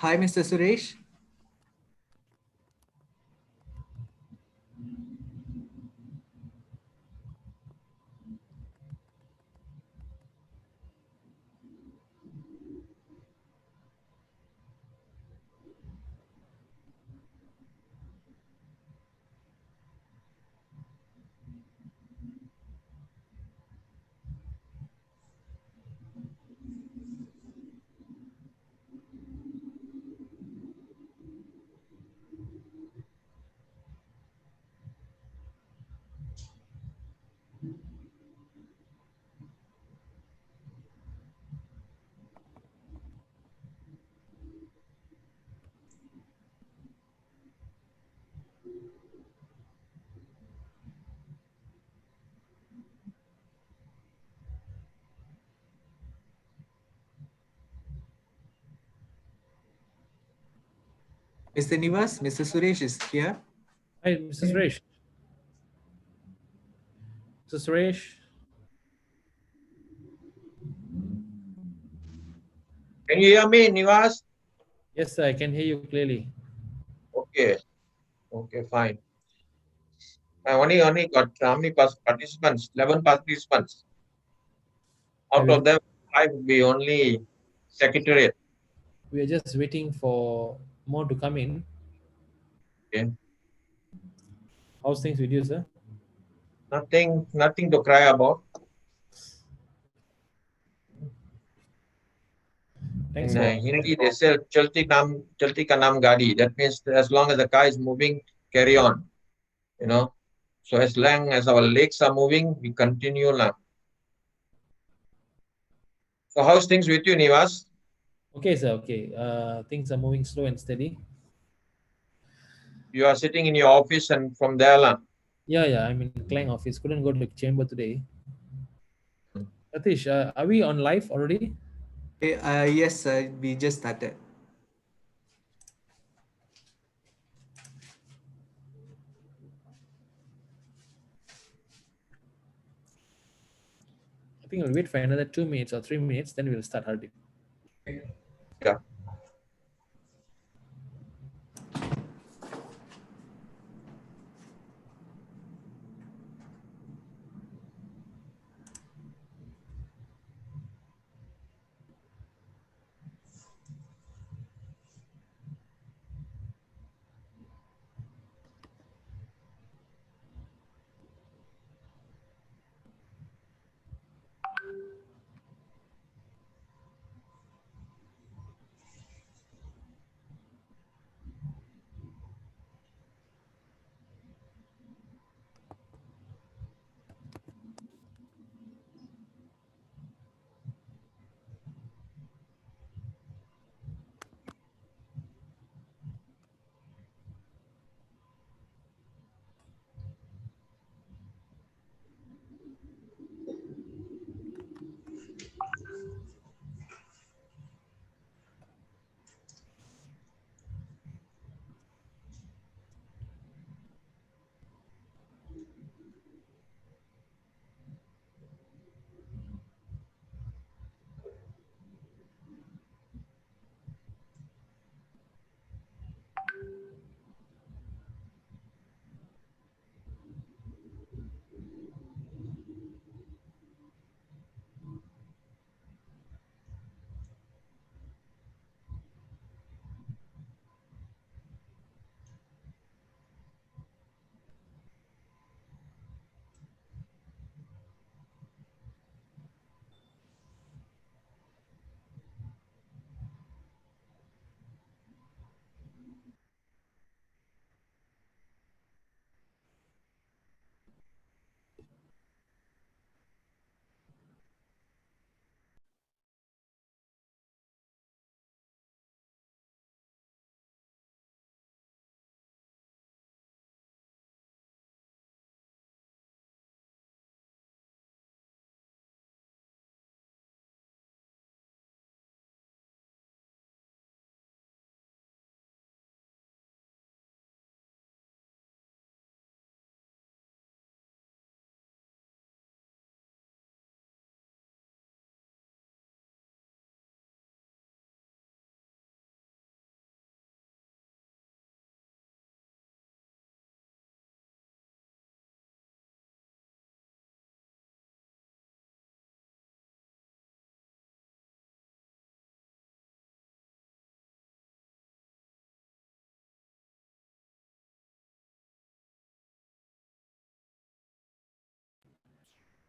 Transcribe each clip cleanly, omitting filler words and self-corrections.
Hi, Mr. Suresh. Mr. Nivas, Mr. Suresh is here. Hi, Mr. Suresh. Mr. Suresh. Can you hear me, Nivas? Yes, sir, I can hear you clearly. Okay. Okay, fine. I only got how many participants? 11 participants. Out of them, 5 will be only secretariat. We are just waiting for more to come in. Okay. How's things with you, sir? Nothing to cry about. Thanks In for Hindi, they say chalti ka naam gadi. That means that as long as the car is moving, carry on. You know. So as long as our legs are moving, we continue now. So how's things with you, Nivas? Okay, sir. Okay. Things are moving slow and steady. You are sitting in your office and from there, Yeah. I'm in client office. Couldn't go to the chamber today. Satish, are we on live already? Yes, we just started. I think we'll wait for another 2 minutes or 3 minutes, then we'll start Hardik. Yeah.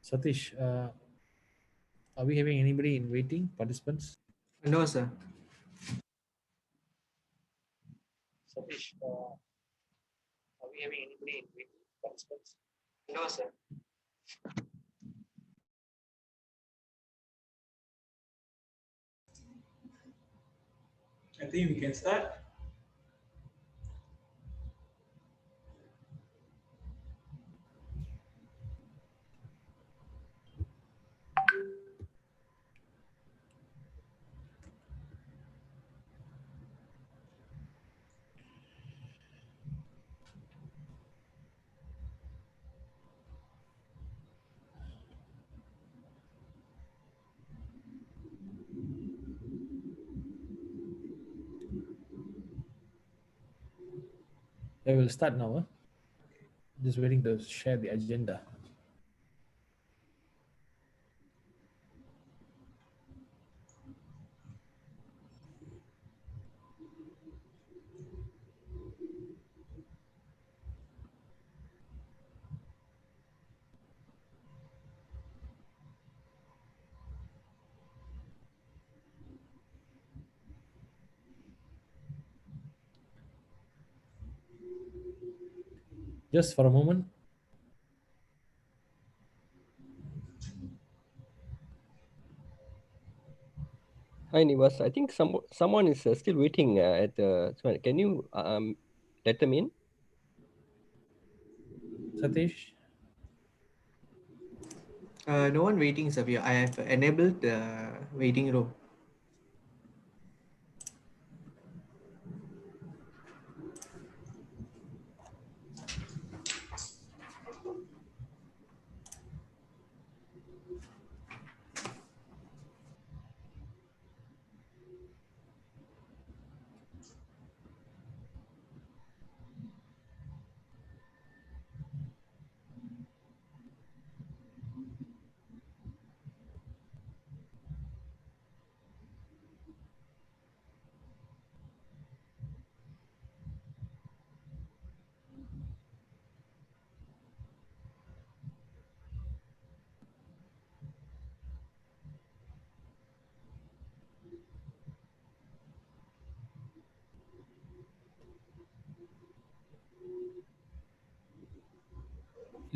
Satish, are we having anybody in waiting, participants? No, sir. Satish, are we having anybody in waiting, participants? No, sir. I think we can start. I will start now. Just waiting to share the agenda. Just for a moment. Hi Nivas, I think someone is still waiting at the. Can you let them in? Satish, No one waiting, sir. I have enabled the waiting room.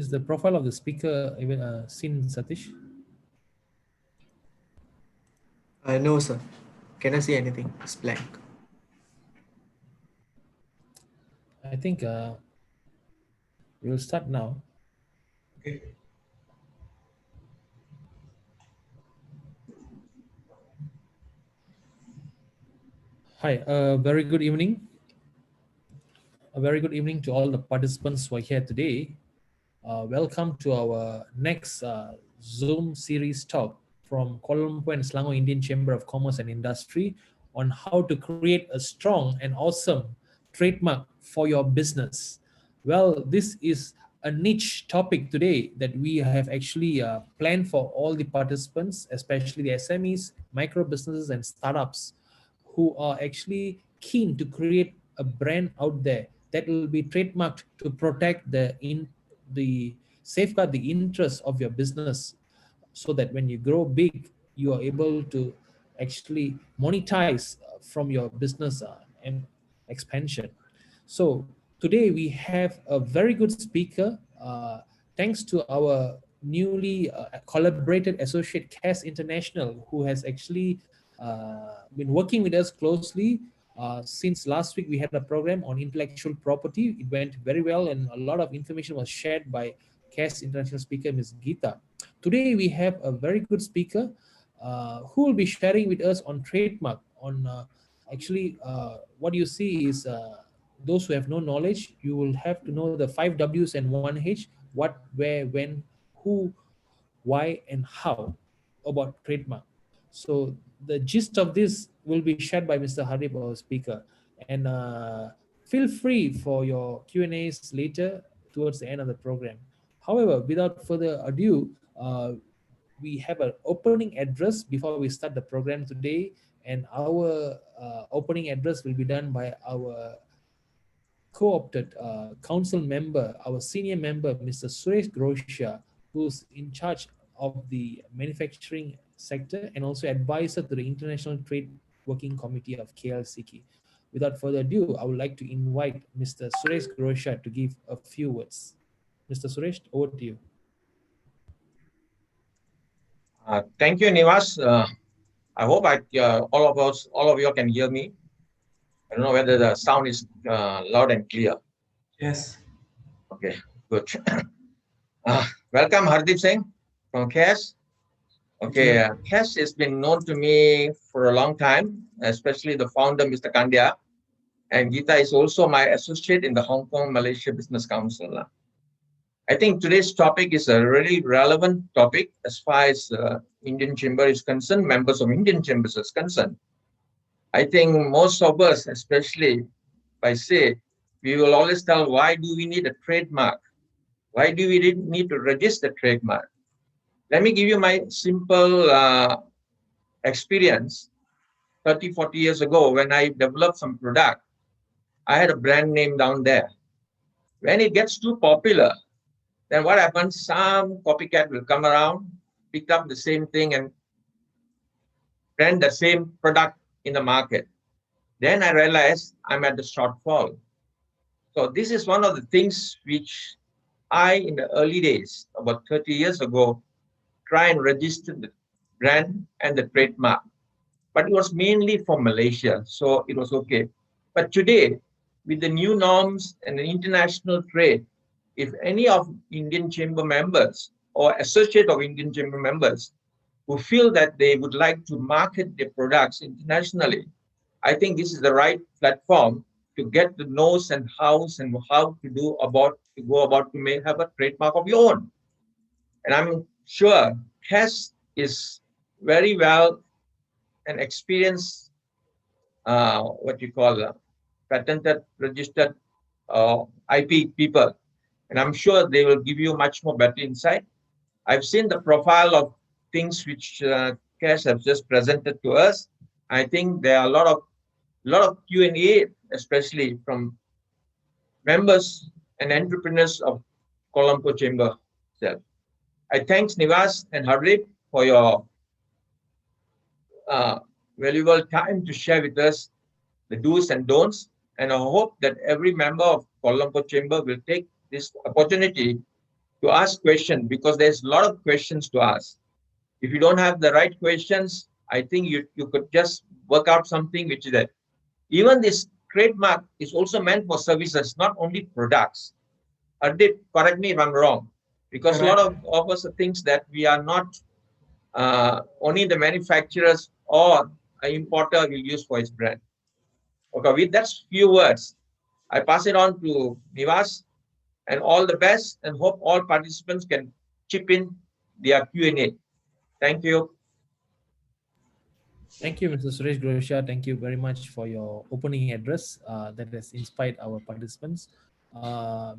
is the profile of the speaker even seen, Satish? No, sir. Cannot see anything. It's blank. I think we'll start now. Okay. Hi, very good evening. A very good evening to all the participants who are here today. Welcome to our next Zoom series talk from Kuala Lumpur and Selangor Indian Chamber of Commerce and Industry on how to create a strong and awesome trademark for your business. Well, this is a niche topic today that we have actually planned for all the participants, especially the SMEs, micro businesses, and startups who are actually keen to create a brand out there that will be trademarked to protect the safeguard the interests of your business, so that when you grow big you are able to actually monetize from your business and expansion. So today we have a very good speaker, thanks to our newly collaborated associate KASS International, who has actually been working with us closely. Since last week, we had a program on intellectual property. It went very well, and a lot of information was shared by KASS International speaker, Ms. Geeta. Today, we have a very good speaker who will be sharing with us on trademark. On what you see is those who have no knowledge, you will have to know the 5 W's and 1 H: what, where, when, who, why, and how about trademark. So the gist of this will be shared by Mr. Harib, our speaker. And feel free for your Q&As later towards the end of the program. However, without further ado, we have an opening address before we start the program today. And our opening address will be done by our co-opted council member, our senior member, Mr. Suresh Grosha, who's in charge of the manufacturing sector and also advisor to the International Trade Working Committee of KLSICCI. Without further ado, I would like to invite Mr. Suresh Grosha to give a few words. Mr. Suresh, over to you. Thank you, Nivas. I hope all of you can hear me. I don't know whether the sound is loud and clear. Yes. Okay, good. Welcome, Hardeep Singh from KASS. Okay, KASS has been known to me for a long time, especially the founder, Mr. Kandia. And Geeta is also my associate in the Hong Kong Malaysia Business Council. I think today's topic is a really relevant topic as far as Indian Chamber is concerned, members of Indian Chambers is concerned. I think most of us, especially if I say, we will always tell, why do we need a trademark? Why do we need to register trademark? Let me give you my simple experience. 30, 40 years ago, when I developed some product, I had a brand name down there. When it gets too popular, then what happens? Some copycat will come around, pick up the same thing and brand the same product in the market. Then I realized I'm at the shortfall. So this is one of the things which I, in the early days, about 30 years ago, try and register the brand and the trademark. But it was mainly for Malaysia, so it was okay. But today, with the new norms and the international trade, if any of Indian Chamber members or associate of Indian Chamber members who feel that they would like to market their products internationally, I think this is the right platform to get the nose and hows and how to go about to have a trademark of your own. And I'm sure KASS is very well and experienced, patented, registered IP people. And I'm sure they will give you much more better insight. I've seen the profile of things which KASS has just presented to us. I think there are a lot of Q&A, especially from members and entrepreneurs of Kuala Lumpur Chamber itself. I thank Nivas and Hardeep for your valuable time to share with us the do's and don'ts. And I hope that every member of Kuala Lumpur Chamber will take this opportunity to ask questions, because there's a lot of questions to ask. If you don't have the right questions, I think you could just work out something which is that. Even this trademark is also meant for services, not only products. Hardeep, correct me if I'm wrong, because a lot of us think that we are not only the manufacturers or an importer will use for his brand. Okay, with that few words, I pass it on to Nivas, and all the best, and hope all participants can chip in their Q&A. Thank you. Thank you, Mr. Suresh Grosha. Thank you very much for your opening address that has inspired our participants.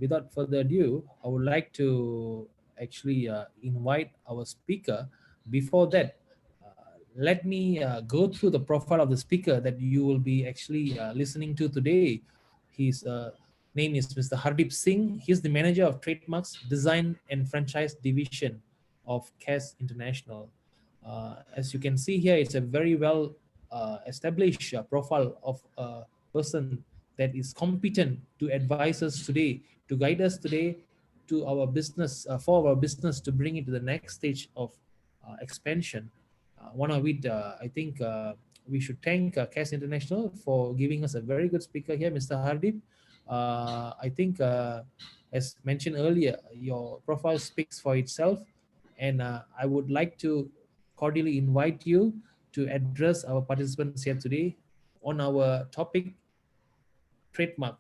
Without further ado, I would like to actually invite our speaker. Before that, let me go through the profile of the speaker that you will be actually listening to today. His name is Mr. Hardeep Singh. He's the manager of Trademarks, Design and Franchise Division of KASS International. As you can see here, it's a very well established profile of a person that is competent to advise us today, to guide us today to our business, for our business to bring it to the next stage of expansion. One of it, I think we should thank KASS International for giving us a very good speaker here, Mr. Hardeep. I think, as mentioned earlier, your profile speaks for itself, and I would like to cordially invite you to address our participants here today on our topic, trademark.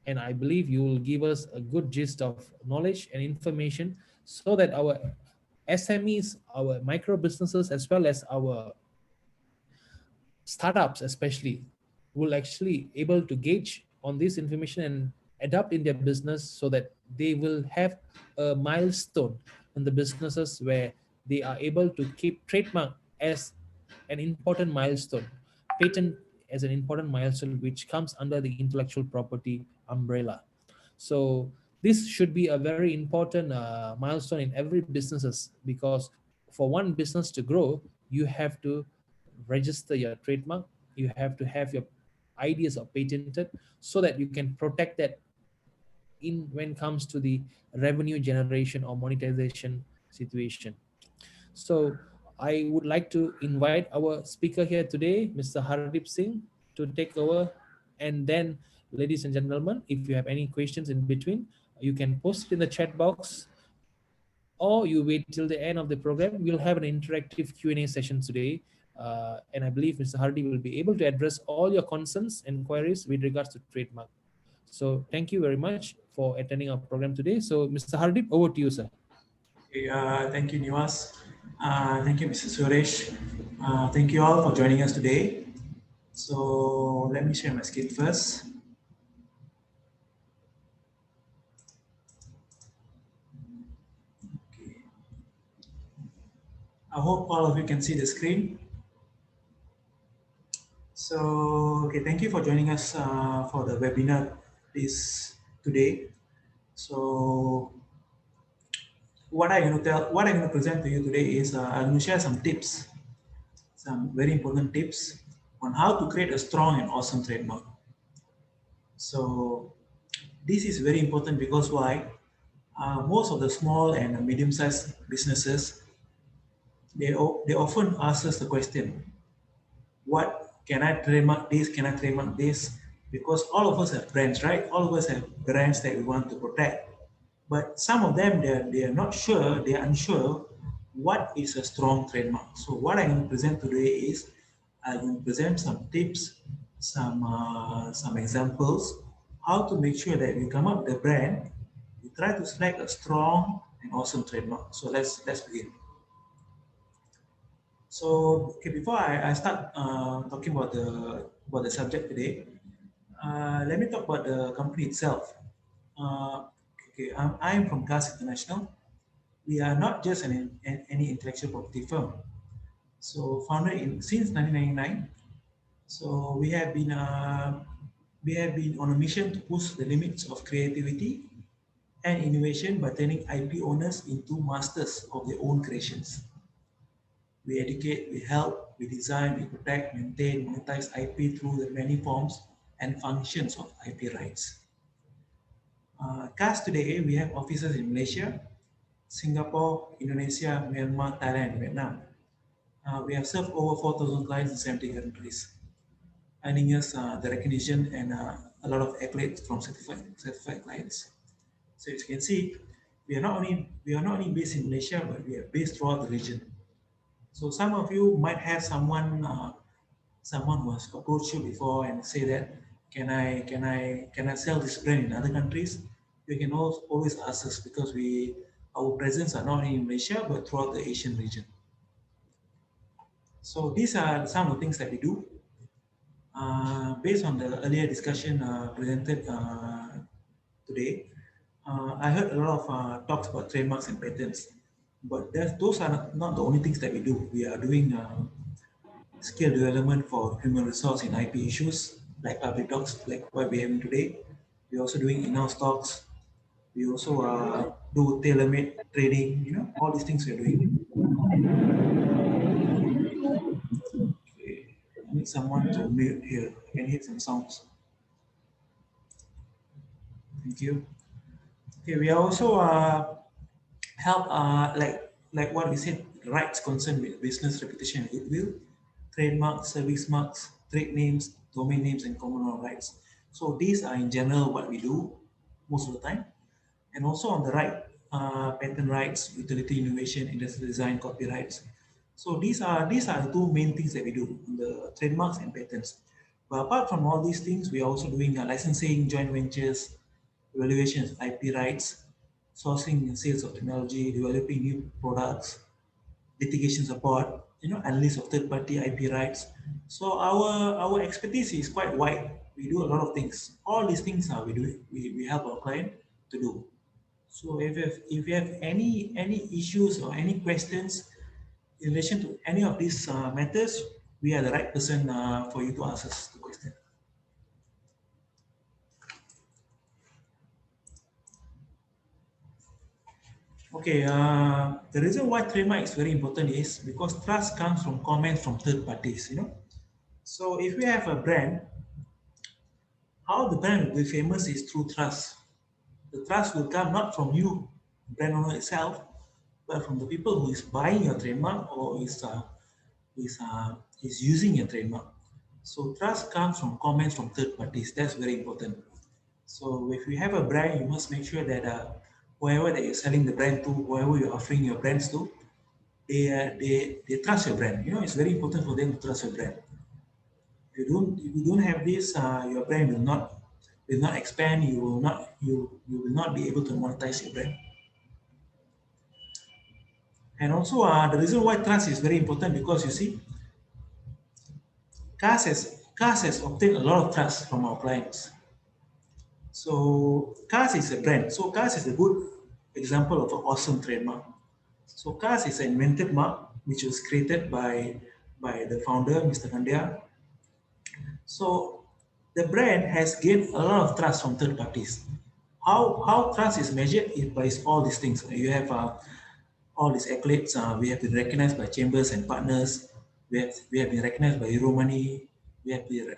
And I believe you will give us a good gist of knowledge and information so that our SMEs, our micro businesses, as well as our startups especially, will actually able to gauge on this information and adapt in their business so that they will have a milestone in the businesses where they are able to keep trademark as an important milestone, patent as an important milestone, which comes under the intellectual property umbrella. So This should be a very important milestone in every businesses, because for one business to grow, you have to register your trademark, you have to have your ideas are patented, so that you can protect that in when comes to the revenue generation or monetization situation. So I would like to invite our speaker here today, Mr. Hardip Singh, to take over. And then, ladies and gentlemen, if you have any questions in between, you can post it in the chat box, or you wait till the end of the program. We'll have an interactive Q&A session today. And I believe Mr. Hardy will be able to address all your concerns and queries with regards to trademark. So thank you very much for attending our program today. So Mr. Hardy, over to you, sir. Okay, thank you, Niwas. Thank you, Mr. Suresh. Thank you all for joining us today. So let me share my screen first. Okay. I hope all of you can see the screen. So, okay, thank you for joining us for the webinar today. So, what I'm going to present to you today is I'm going to share some tips, some very important tips on how to create a strong and awesome trademark. So, this is very important because why? Most of the small and medium-sized businesses, they often ask us the question, what can I trademark this? Can I trademark this? Because all of us have brands, right? All of us have brands that we want to protect. But some of them, they're not sure, they're unsure what is a strong trademark. So what I'm going to present today is I'm going to present some tips, some examples, how to make sure that we come up with a brand, we try to select a strong and awesome trademark. So let's begin. So, okay, before I start talking about the subject today, let me talk about the company itself. Okay, I'm from KASS International. We are not just any intellectual property firm. So, founded since 1999. So we have been on a mission to push the limits of creativity and innovation by turning IP owners into masters of their own creations. We educate, we help, we design, we protect, maintain, monetize IP through the many forms and functions of IP rights. KASS today, we have offices in Malaysia, Singapore, Indonesia, Myanmar, Thailand, and Vietnam. We have served over 4,000 clients in 70 countries, earning us the recognition and a lot of accolades from certified clients. So as you can see, we are not only based in Malaysia, but we are based throughout the region. So some of you might have someone who has approached you before and say that can I sell this brand in other countries? You can always ask us because our presence are not only in Malaysia but throughout the Asian region. So these are some of the things that we do. Based on the earlier discussion presented today, I heard a lot of talks about trademarks and patents, but those are not the only things that we do. We are doing skill development for human resource in IP issues, like public talks, like what we're having today. We're also doing in-house talks. We also do tailor-made training, all these things we're doing. Okay. I need someone to mute here. I can hear some sounds. Thank you. Okay, we also help like what we said, rights concerned with business reputation and goodwill, trademarks, service marks, trade names, domain names, and common law rights. So these are in general what we do most of the time. And also on the right, patent rights, utility innovation, industrial design, copyrights. So these are the two main things that we do, the trademarks and patents. But apart from all these things, we are also doing licensing, joint ventures, evaluation of IP rights, sourcing and sales of technology, developing new products, litigation support, analysis of third-party IP rights. So our expertise is quite wide. We do a lot of things. All these things we help our client to do. So if you have any issues or any questions in relation to any of these matters, we are the right person for you to ask us the question. Okay, the reason why trademark is very important is because trust comes from comments from third parties, So if we have a brand, how the brand will be famous is through trust. The trust will come not from you, brand owner itself, but from the people who is buying your trademark or is using your trademark. So trust comes from comments from third parties. That's very important. So if you have a brand, you must make sure that whoever that you're selling the brand to, whoever you're offering your brands to, they trust your brand. It's very important for them to trust your brand. If you don't have this, your brand will not expand. You will not be able to monetize your brand. And also, the reason why trust is very important because you see, KASS has obtained a lot of trust from our clients. So KASS is a brand. So KASS is a good example of an awesome trademark. So KASS is an invented mark which was created by the founder, Mr. Kandia. So the brand has gained a lot of trust from third parties. How trust is measured is by all these things. You have all these accolades. We have been recognized by chambers and partners. We have been recognized by Euromoni. We have been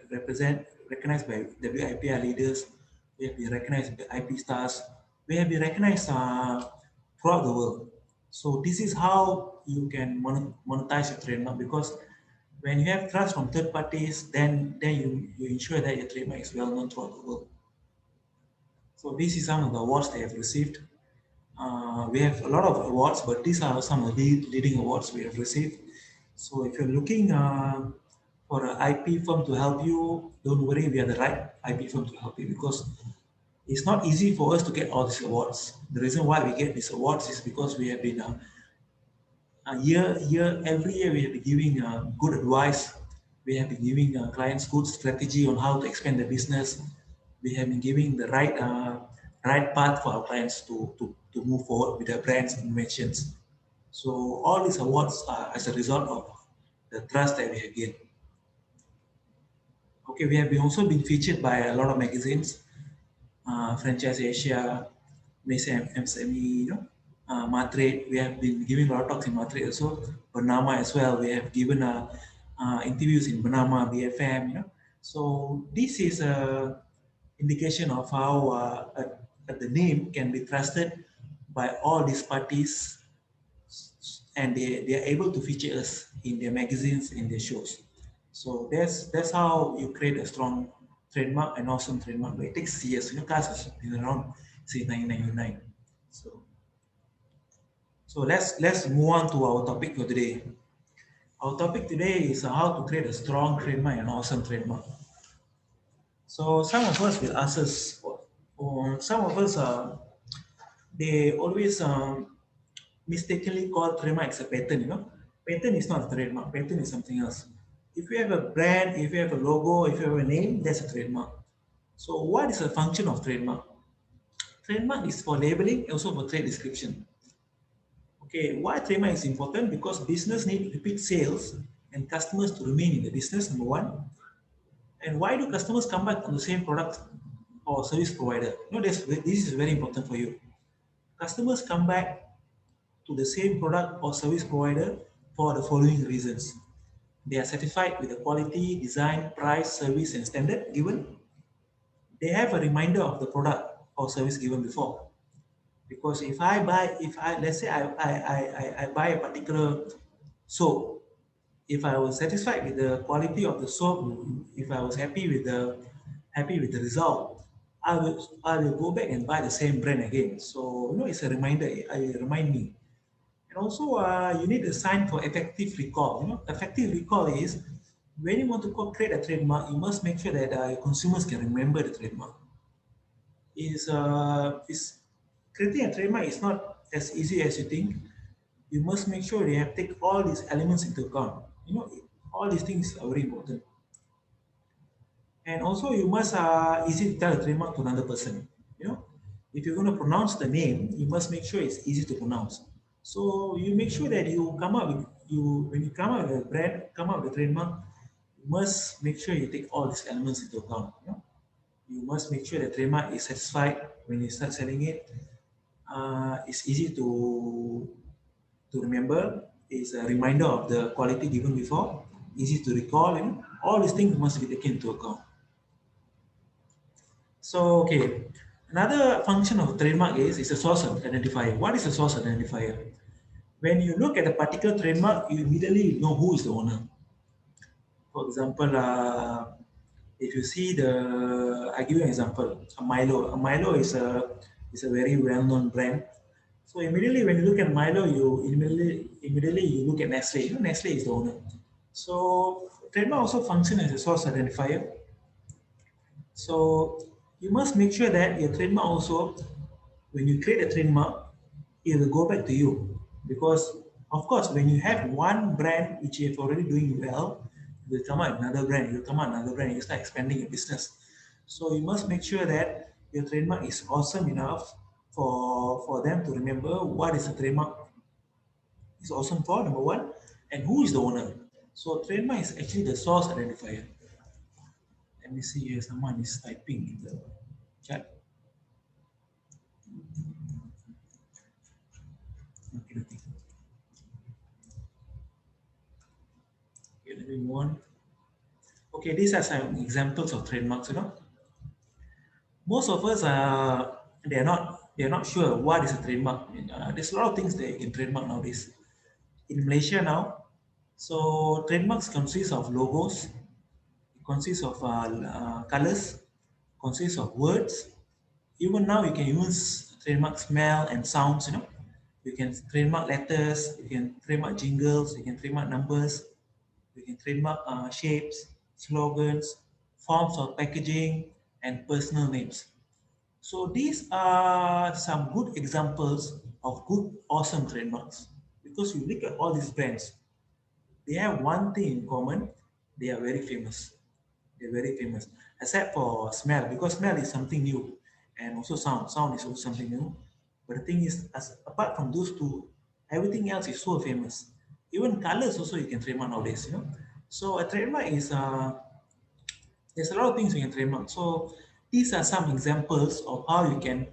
recognized by WIPR leaders. We have been recognized by IP stars. We have been recognized throughout the world. So this is how you can monetize your trademark because when you have trust from third parties, then you ensure that your trademark is well known throughout the world. So this is some of the awards they have received. We have a lot of awards, but these are some of the leading awards we have received. So if you're looking for an IP firm to help you, don't worry, we are the right IP firm to help you because it's not easy for us to get all these awards. The reason why we get these awards is because we have been every year we have been giving good advice. We have been giving clients good strategy on how to expand the business. We have been giving the right path for our clients to move forward with their brands and inventions. So all these awards are as a result of the trust that we have gained. Okay, we have also been featured by a lot of magazines, Franchise Asia, Malaysia MSME, Matrade. We have been giving a lot of talks in Matrade also. Bernama as well. We have given interviews in Bernama, BFM. So this is a indication of how the name can be trusted by all these parties, and they are able to feature us in their magazines, in their shows. So that's how you create a strong trademark, an awesome trademark. But it takes years. KASS has been around since 1999. So let's move on to our topic for today. Our topic today is how to create a strong trademark and awesome trademark. So some of us will ask us, or some of us they always mistakenly call trademark as a patent. Patent is not a trademark. Patent is something else. If you have a brand, if you have a logo, if you have a name, that's a trademark. So what is the function of trademark? Trademark is for labeling, also for trade description. Okay, why trademark is important? Because business need repeat sales and customers to remain in the business, number one. And why do customers come back to the same product or service provider? This is very important for you. Customers come back to the same product or service provider for the following reasons. They are satisfied with the quality, design, price, service, and standard given. They have a reminder of the product or service given before. Because let's say I buy a particular soap, if I was satisfied with the quality of the soap, if I was happy with the result, I will go back and buy the same brand again. So it's a reminder. It remind me. And also, you need a sign for effective recall. Effective recall is when you want to create a trademark, you must make sure that consumers can remember the trademark. Is creating a trademark is not as easy as you think. You must make sure you have take all these elements into account. All these things are very important. And also, you must easy to tell a trademark to another person. If you're going to pronounce the name, you must make sure it's easy to pronounce. So you make sure that you come up with when you come up with a brand, come up with a trademark, you must make sure you take all these elements into account. You must make sure the trademark is satisfied when you start selling it. It's easy to remember. It's a reminder of the quality given before. Easy to recall. All these things must be taken into account. So, okay, another function of trademark is a source identifier. What is a source identifier? When you look at a particular trademark, you immediately know who is the owner. For example, if you see I give you an example, a Milo. A Milo is a very well-known brand. So immediately when you look at Milo, you immediately you look at Nestle. Nestle is the owner. So trademark also function as a source identifier. So you must make sure that your trademark also, when you create a trademark, it will go back to you. Because of course, when you have one brand which you have already doing well, you will come out another brand, you start expanding your business. So you must make sure that your trademark is awesome enough for them to remember what is the trademark is awesome for, number one, and who is the owner. So trademark is actually the source identifier. Let me see here, someone is typing in the chat. Okay, let me move on. Okay, these are some examples of trademarks. Most of us are they're not sure what is a trademark. There's a lot of things that you can trademark nowadays. In Malaysia now, so trademarks consist of logos, consists of colors, consists of words. Even now, you can use trademark smell and sounds. You can trademark letters, you can trademark jingles, you can trademark numbers, you can trademark shapes, slogans, forms of packaging, and personal names. So these are some good examples of good, awesome trademarks. Because you look at all these brands, they have one thing in common: they are very famous. They're very famous, except for smell, because smell is something new, and also sound. Sound is also something new. But the thing is, apart from those two, everything else is so famous. Even colors also you can trademark nowadays. So a trademark is there's a lot of things you can trademark. So these are some examples of how you can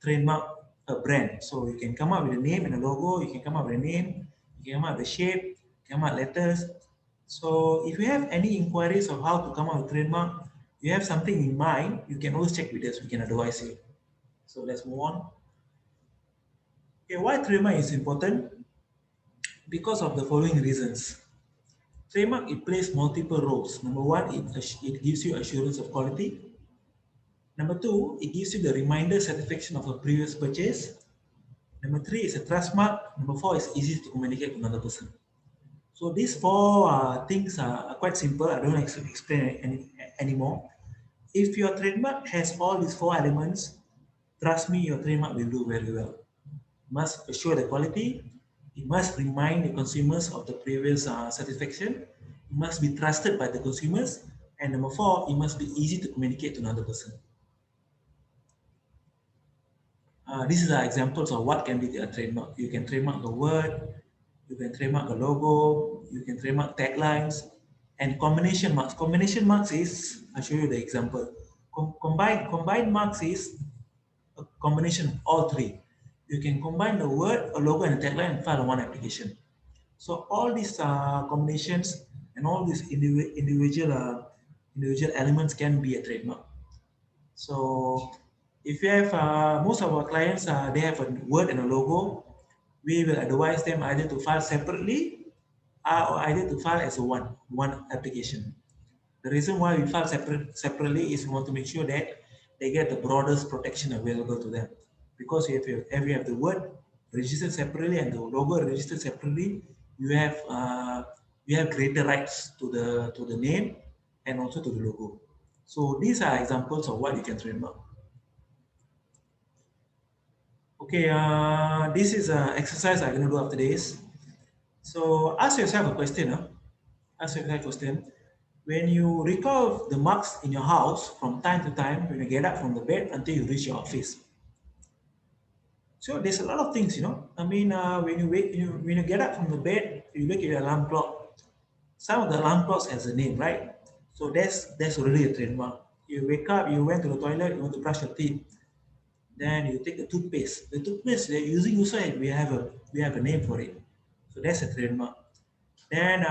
trademark a brand. So you can come up with a name and a logo. You can come up with a name. You can come up with a shape. You can come up with letters. So if you have any inquiries of how to come up with trademark, you have something in mind, you can always check with us. We can advise you. So let's move on. Okay, why trademark is important? Because of the following reasons. Trademark, it plays multiple roles. Number one, it gives you assurance of quality. Number two, it gives you the reminder satisfaction of a previous purchase. Number three is a trust mark. Number four is easy to communicate to another person. So these four things are quite simple. I don't explain anymore. If your trademark has all these four elements, trust me, your trademark will do very well. You must assure the quality. It must remind the consumers of the previous satisfaction. It must be trusted by the consumers. And number four, it must be easy to communicate to another person. These are examples of what can be a trademark. You can trademark a word, you can trademark a logo, you can trademark taglines, and combination marks. Combination marks is, I'll show you the example. Combined marks is a combination of all three. You can combine the word, a logo, and a tagline and file in one application. So all these combinations and all these individual elements can be a trademark. So if you have most of our clients, they have a word and a logo, we will advise them either to file separately or either to file as a one application. The reason why we file separately is we want to make sure that they get the broadest protection available to them. Because if you have the word registered separately and the logo registered separately, you have greater rights to the name and also to the logo. So these are examples of what you can trademark. Okay, this is an exercise I'm going to do after this. So ask yourself a question. Ask yourself a question. When you recall the marks in your house from time to time, when you get up from the bed until you reach your office. So there's a lot of things, I mean, when you get up from the bed, you look at your alarm clock. Some of the alarm clocks has a name, right? So that's already a trademark. You wake up, you went to the toilet, you want to brush your teeth. Then you take the toothpaste. The toothpaste they're using also, we have a name for it. So that's a trademark. Then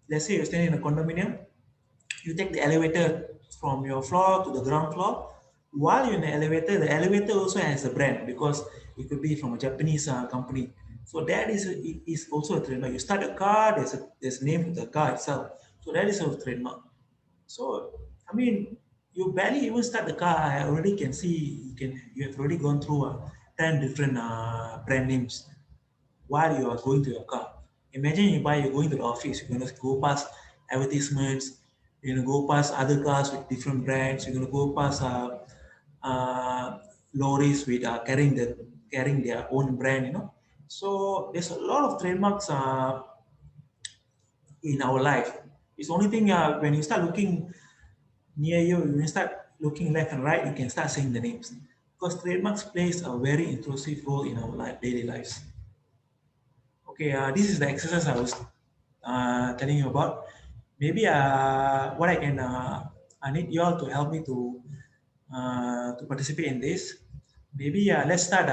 let's say you're staying in a condominium, you take the elevator from your floor to the ground floor. While you're in the elevator also has a brand because it could be from a Japanese company. So that is also a trademark. You start a car, there's a name for the car itself. So that is a trademark. So I mean, you barely even start the car. I already can see you have already gone through 10 different brand names while you are going to your car. Imagine you're going to the office, you're gonna go past advertisements, you're gonna go past other cars with different brands, you're gonna go past lorries with carrying their own brand, So there's a lot of trademarks in our life. It's the only thing when you start looking near you, when you start looking left and right, you can start saying the names. Because trademarks plays a very intrusive role in our daily lives. Okay, this is the exercise I was telling you about. Maybe what I need you all to help me to participate in this. Maybe let's start.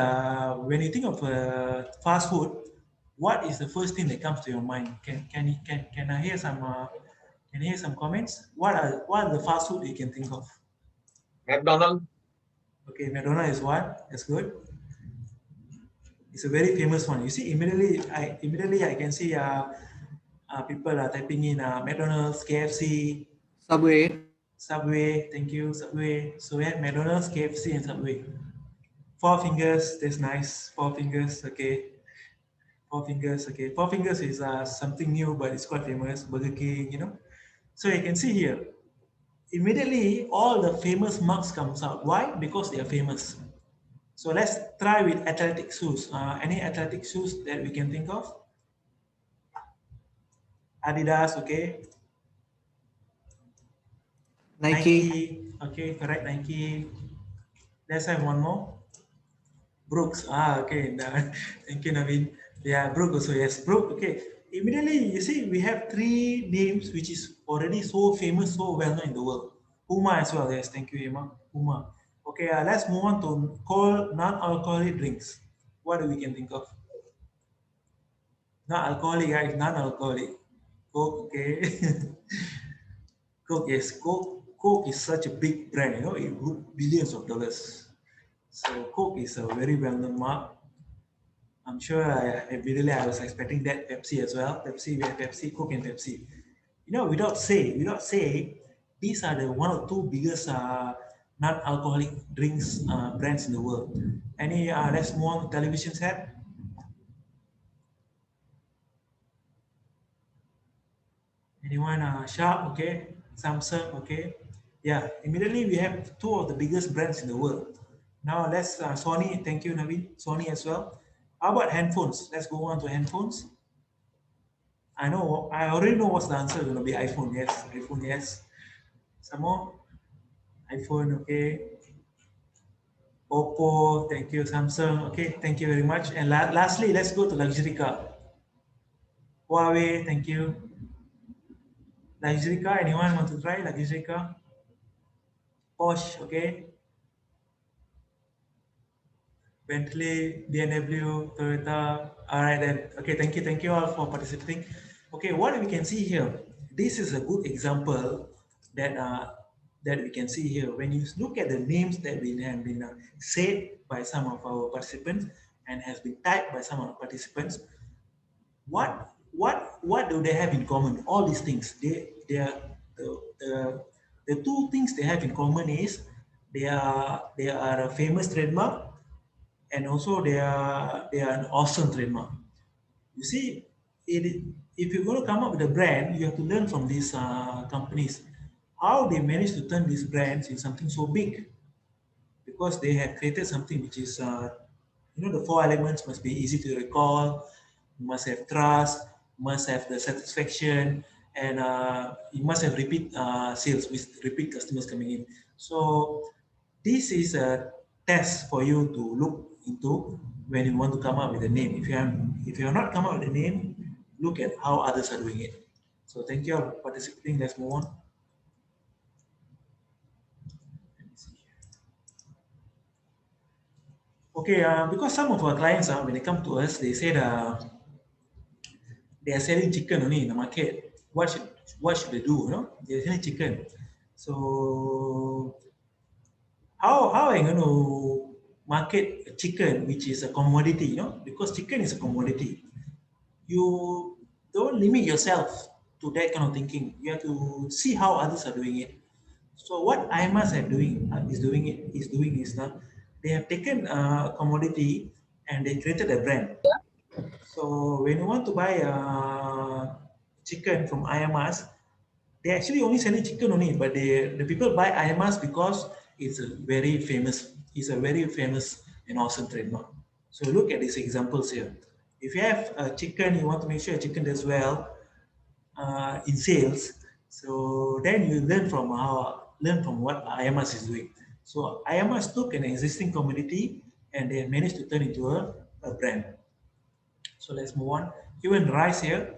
When you think of fast food, what is the first thing that comes to your mind? Can I hear some comments? What are the fast food you can think of? McDonald's. Okay, McDonald's is what? That's good. It's a very famous one. You see, immediately I can see people are typing in McDonald's, KFC, Subway. Subway. Thank you, Subway. So we have McDonald's, KFC, and Subway. Four Fingers. That's nice. Four Fingers. Okay. Four Fingers. Okay. Four Fingers is something new, but it's quite famous. Burger King. So you can see here. Immediately, all the famous marks comes out. Why? Because they are famous. So let's try with athletic shoes. Any athletic shoes that we can think of? Adidas, okay. Nike, okay, correct, Nike. Let's have one more. Brooks, okay. Thank you, Naveen. Yeah, Brooks also, yes, Brooks, okay. Immediately, you see, we have three names which is already so famous, so well known in the world. Puma as well, yes, thank you, Emma. Puma. Okay, let's move on to non-alcoholic drinks. What do we can think of? Not alcoholic, guys, non-alcoholic. Coke, okay. Coke, yes, Coke is such a big brand, it would billions of dollars. So Coke is a very well-known mark. I'm sure I was expecting that Pepsi as well. Pepsi, we have Pepsi, Coke, and Pepsi. Without say, these are the one or two biggest non-alcoholic drinks brands in the world. Let's move on to television set. Anyone? Sharp, okay. Samsung, okay. Yeah, immediately we have two of the biggest brands in the world. Now let's Sony. Thank you, Naveen. Sony as well. How about handphones? Let's go on to handphones. I already know what's the answer going to be. iPhone, yes. iPhone, yes. Some more. iPhone, okay. Oppo, thank you. Samsung, okay. Thank you very much. And lastly, let's go to luxury car. Huawei, thank you. Luxury car, anyone want to try luxury car? Porsche, okay. Bentley, BMW, Toyota. All right, then. Okay, thank you all for participating. Okay, what we can see here, this is a good example that we can see here. When you look at the names that have been said by some of our participants and has been typed by some of the participants, what do they have in common? All these things, they are the two things they have in common is they are a famous trademark and also they are an awesome trademark. You see, if you're going to come up with a brand, you have to learn from these companies how they manage to turn these brands in something so big, because they have created something which is the four elements must be easy to recall, must have trust, must have the satisfaction, and you must have repeat sales with repeat customers coming in. So this is a test for you to look into when you want to come up with a name. If you are not come up with a name, look at how others are doing it. So thank you all for participating. Let's move on. Okay, because some of our clients, when they come to us, they said they are selling chicken only in the market. What should they do? You know, they're selling chicken. So how are you going to market chicken, which is a commodity? You know, because chicken is a commodity. You don't limit yourself to that kind of thinking. You have to see how others are doing it. So what IMAS are doing is that they have taken a commodity and they created a brand. So when you want to buy chicken from IMAS, they actually only selling chicken only, but the people buy IMAS because it's a very famous, and awesome trademark. So look at these examples here. If you have a chicken, you want to make sure a chicken does well in sales. So then you learn from what IMAS is doing. So IMAS took an existing commodity and they managed to turn into a brand. So let's move on. Even rice here.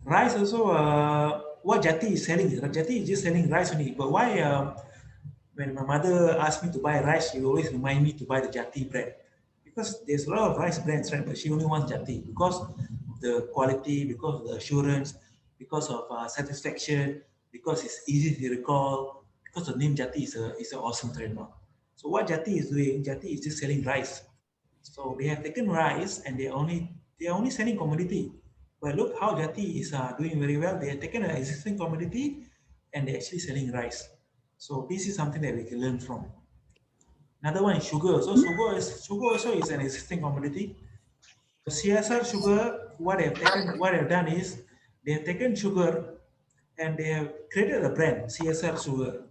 Rice also, what Jati is selling. Jati is just selling rice only. But why, when my mother asked me to buy rice, she always remind me to buy the Jati brand. Because there's a lot of rice brands, right? But she only wants Jati because of the quality, because of the assurance, because of satisfaction, because it's easy to recall, because the name Jati is an awesome trademark. So what Jati is doing, Jati is just selling rice. So they have taken rice and they are only selling commodity. But look how Jati is doing very well. They have taken an existing commodity and they're actually selling rice. So this is something that we can learn from. Another one is sugar. So sugar also is an existing commodity. CSR sugar, what they've done is they have taken sugar and they have created a brand, CSR sugar.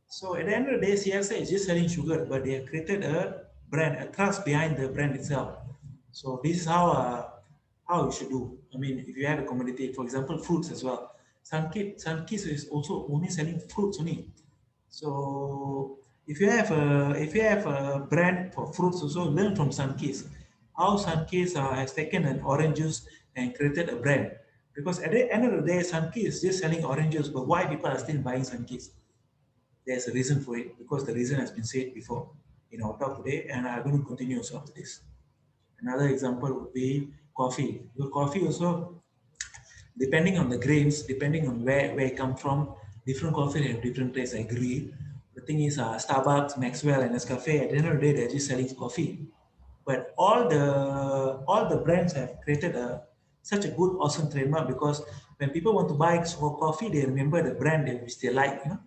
So at the end of the day, CSR is just selling sugar, but they have created a brand, a trust behind the brand itself. So this is how you should do. I mean, if you have a commodity, for example, fruits as well. Sunkist is also only selling fruits only. So if you have a brand for fruits, also learn from Sunkist. How Sunkist has taken an orange juice and created a brand. Because at the end of the day, Sunkist is just selling orange juice, but why people are still buying Sunkist? There's a reason for it, because the reason has been said before in our talk today, and I'm going to continue also after this. Another example would be coffee. Your coffee also, depending on the grains, depending on where it come from, different coffee have different tastes. I agree. The thing is, Starbucks, Maxwell, and Nescafe, at the end of the day, they're just selling coffee. But all the brands have created such a good, awesome trademark, because when people want to buy coffee, they remember the brand which they like. You know,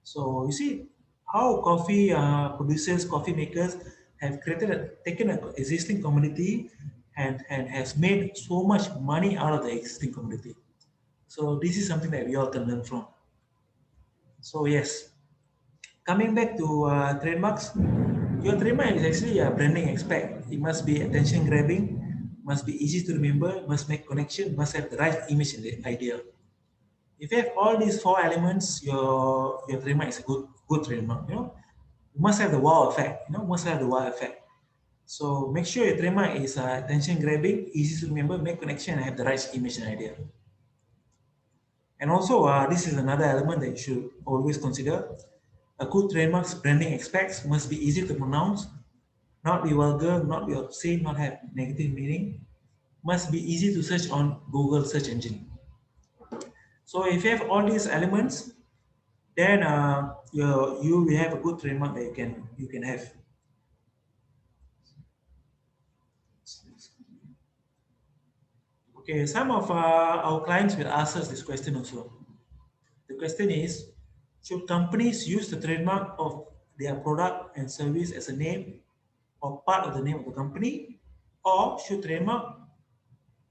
so you see how coffee producers, coffee makers have taken an existing community and has made so much money out of the existing community. So this is something that we all can learn from. So yes, coming back to trademarks, your trademark is actually a branding aspect. It must be attention grabbing, must be easy to remember, must make connection, must have the right image and the idea. If you have all these four elements, your trademark is a good trademark. You know, you must have the wow effect. You know, must have the wow effect. So make sure your trademark is attention grabbing, easy to remember, make connection, and have the right image and idea. And also, this is another element that you should always consider. A good trademark's branding aspects must be easy to pronounce, not be vulgar, not be obscene, not have negative meaning, must be easy to search on Google search engine. So if you have all these elements, then you will have a good trademark that you can have. Okay, some of our clients will ask us this question also. The question is, should companies use the trademark of their product and service as a name or part of the name of the company, or should trademark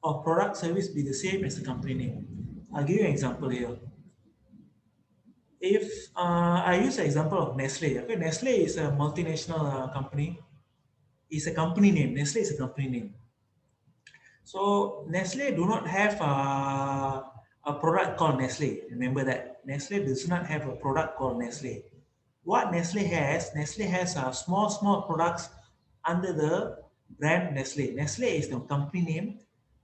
of product service be the same as the company name? I'll give you an example here. If I use the example of Nestle, okay, Nestle is a multinational company. It's a company name. Nestle is a company name. So Nestle do not have a product called Nestle. Remember that Nestle does not have a product called Nestle. What Nestle has small products under the brand Nestle. Nestle is the company name,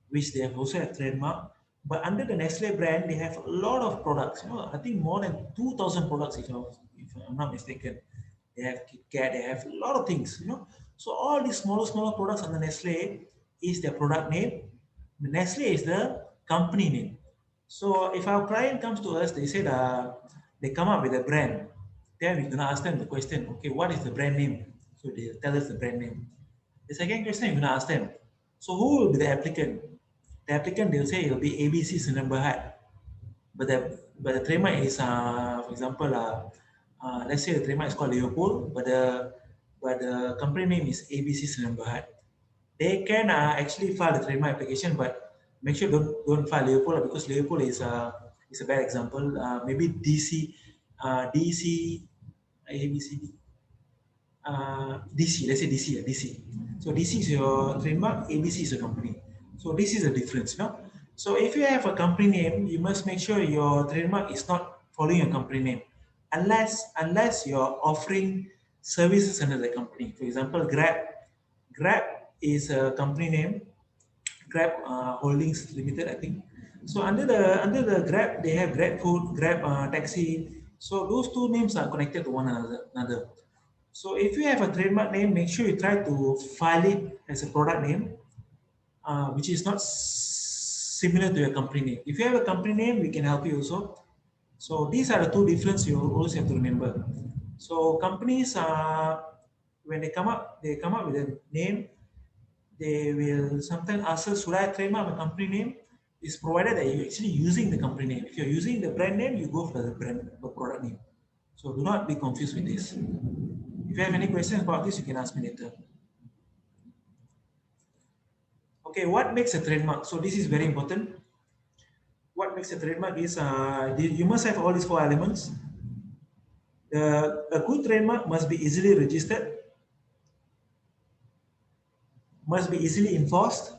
which they have also a trademark. But under the Nestle brand, they have a lot of products. You know, I think more than 2,000 products, if I'm not mistaken. they have KitKat, they have a lot of things, So all these smaller products under Nestle is their product name. The Nestle is the company name. So if our client comes to us, they said they come up with a brand. Then we're gonna ask them the question, okay, what is the brand name? So they tell us the brand name. The second question, you're gonna ask them, so who will be the applicant? The applicant, they'll say it'll be ABC Sdn Bhd. But the trademark is, for example, let's say the trademark is called Liverpool, but the company name is ABC Sdn Bhd. They can actually file the trademark application, but make sure don't file Liverpool because Liverpool is a bad example. Maybe DC, DC, ABC, DC. Let's say DC, DC. So DC is your trademark, ABC is a company. So this is the difference, So if you have a company name, you must make sure your trademark is not following a company name, unless you're offering services under the company. For example, Grab. Grab is a company name, Grab Holdings Limited, I think. So under the Grab, they have Grab Food, Grab Taxi. So those two names are connected to one another. So if you have a trademark name, make sure you try to file it as a product name, which is not similar to your company name. If you have a company name, we can help you also. So these are the two differences you always have to remember. So companies, when they come up with a name, they will sometimes ask us, should I trademark my company name? It's provided that you're actually using the company name. If you're using the brand name, you go for the product name. So do not be confused with this. If you have any questions about this, you can ask me later. Okay, what makes a trademark? So this is very important. What makes a trademark is you must have all these 4 elements. A good trademark must be easily registered, must be easily enforced.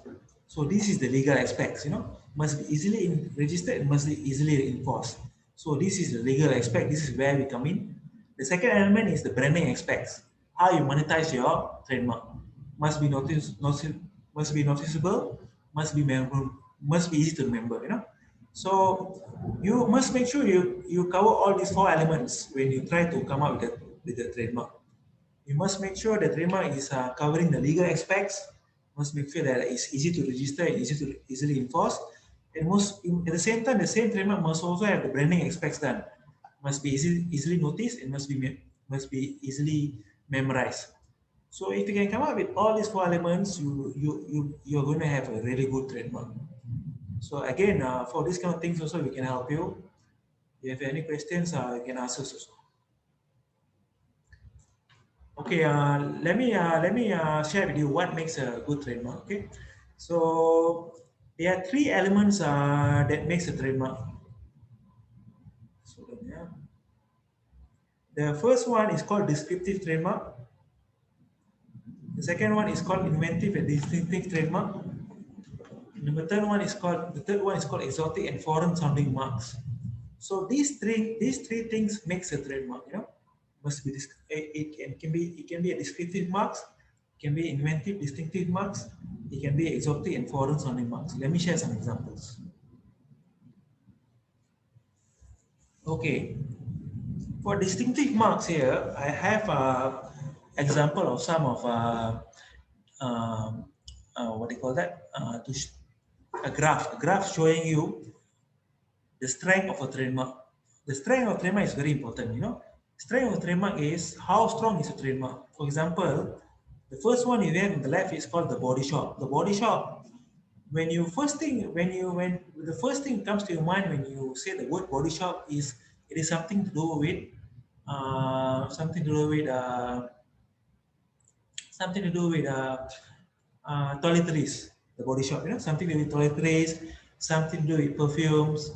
So this is the legal aspects, must be easily registered and must be easily enforced. So this is the legal aspect. This is where we come in. The second element is the branding aspects. How you monetize your trademark. Must be noticeable, must be memorable, must be easy to remember, So you must make sure you cover all these 4 elements when you try to come up with the trademark. You must make sure the trademark is covering the legal aspects. Must make sure that it's easy to register and easy to easily enforce. And at the same time, the same trademark must also have the branding aspects done. Must be easily noticed and must be easily memorized. So if you can come up with all these 4 elements, you're going to have a really good trademark. So again, for these kind of things also, we can help you. If you have any questions, you can ask us also. Okay, let me share with you what makes a good trademark. Okay, so there are 3 elements that makes a trademark. So yeah, the first one is called descriptive trademark. The second one is called inventive and distinctive trademark. And the third one is called exotic and foreign sounding marks. So these three things makes a trademark. Must be it can be a descriptive marks, it can be inventive distinctive marks, it can be exotic and foreign sounding marks. Let me share some examples. Okay, for distinctive marks here, I have an example of some of what do you call that? A graph showing you the strength of a trademark. The strength of a trademark is very important. Strength of a trademark is how strong is a trademark. For example, the first one you have on the left is called the body shop. The body shop, when the first thing comes to your mind when you say the word body shop is it is something to do with toiletries. The body shop, something to do with toiletries, something to do with perfumes,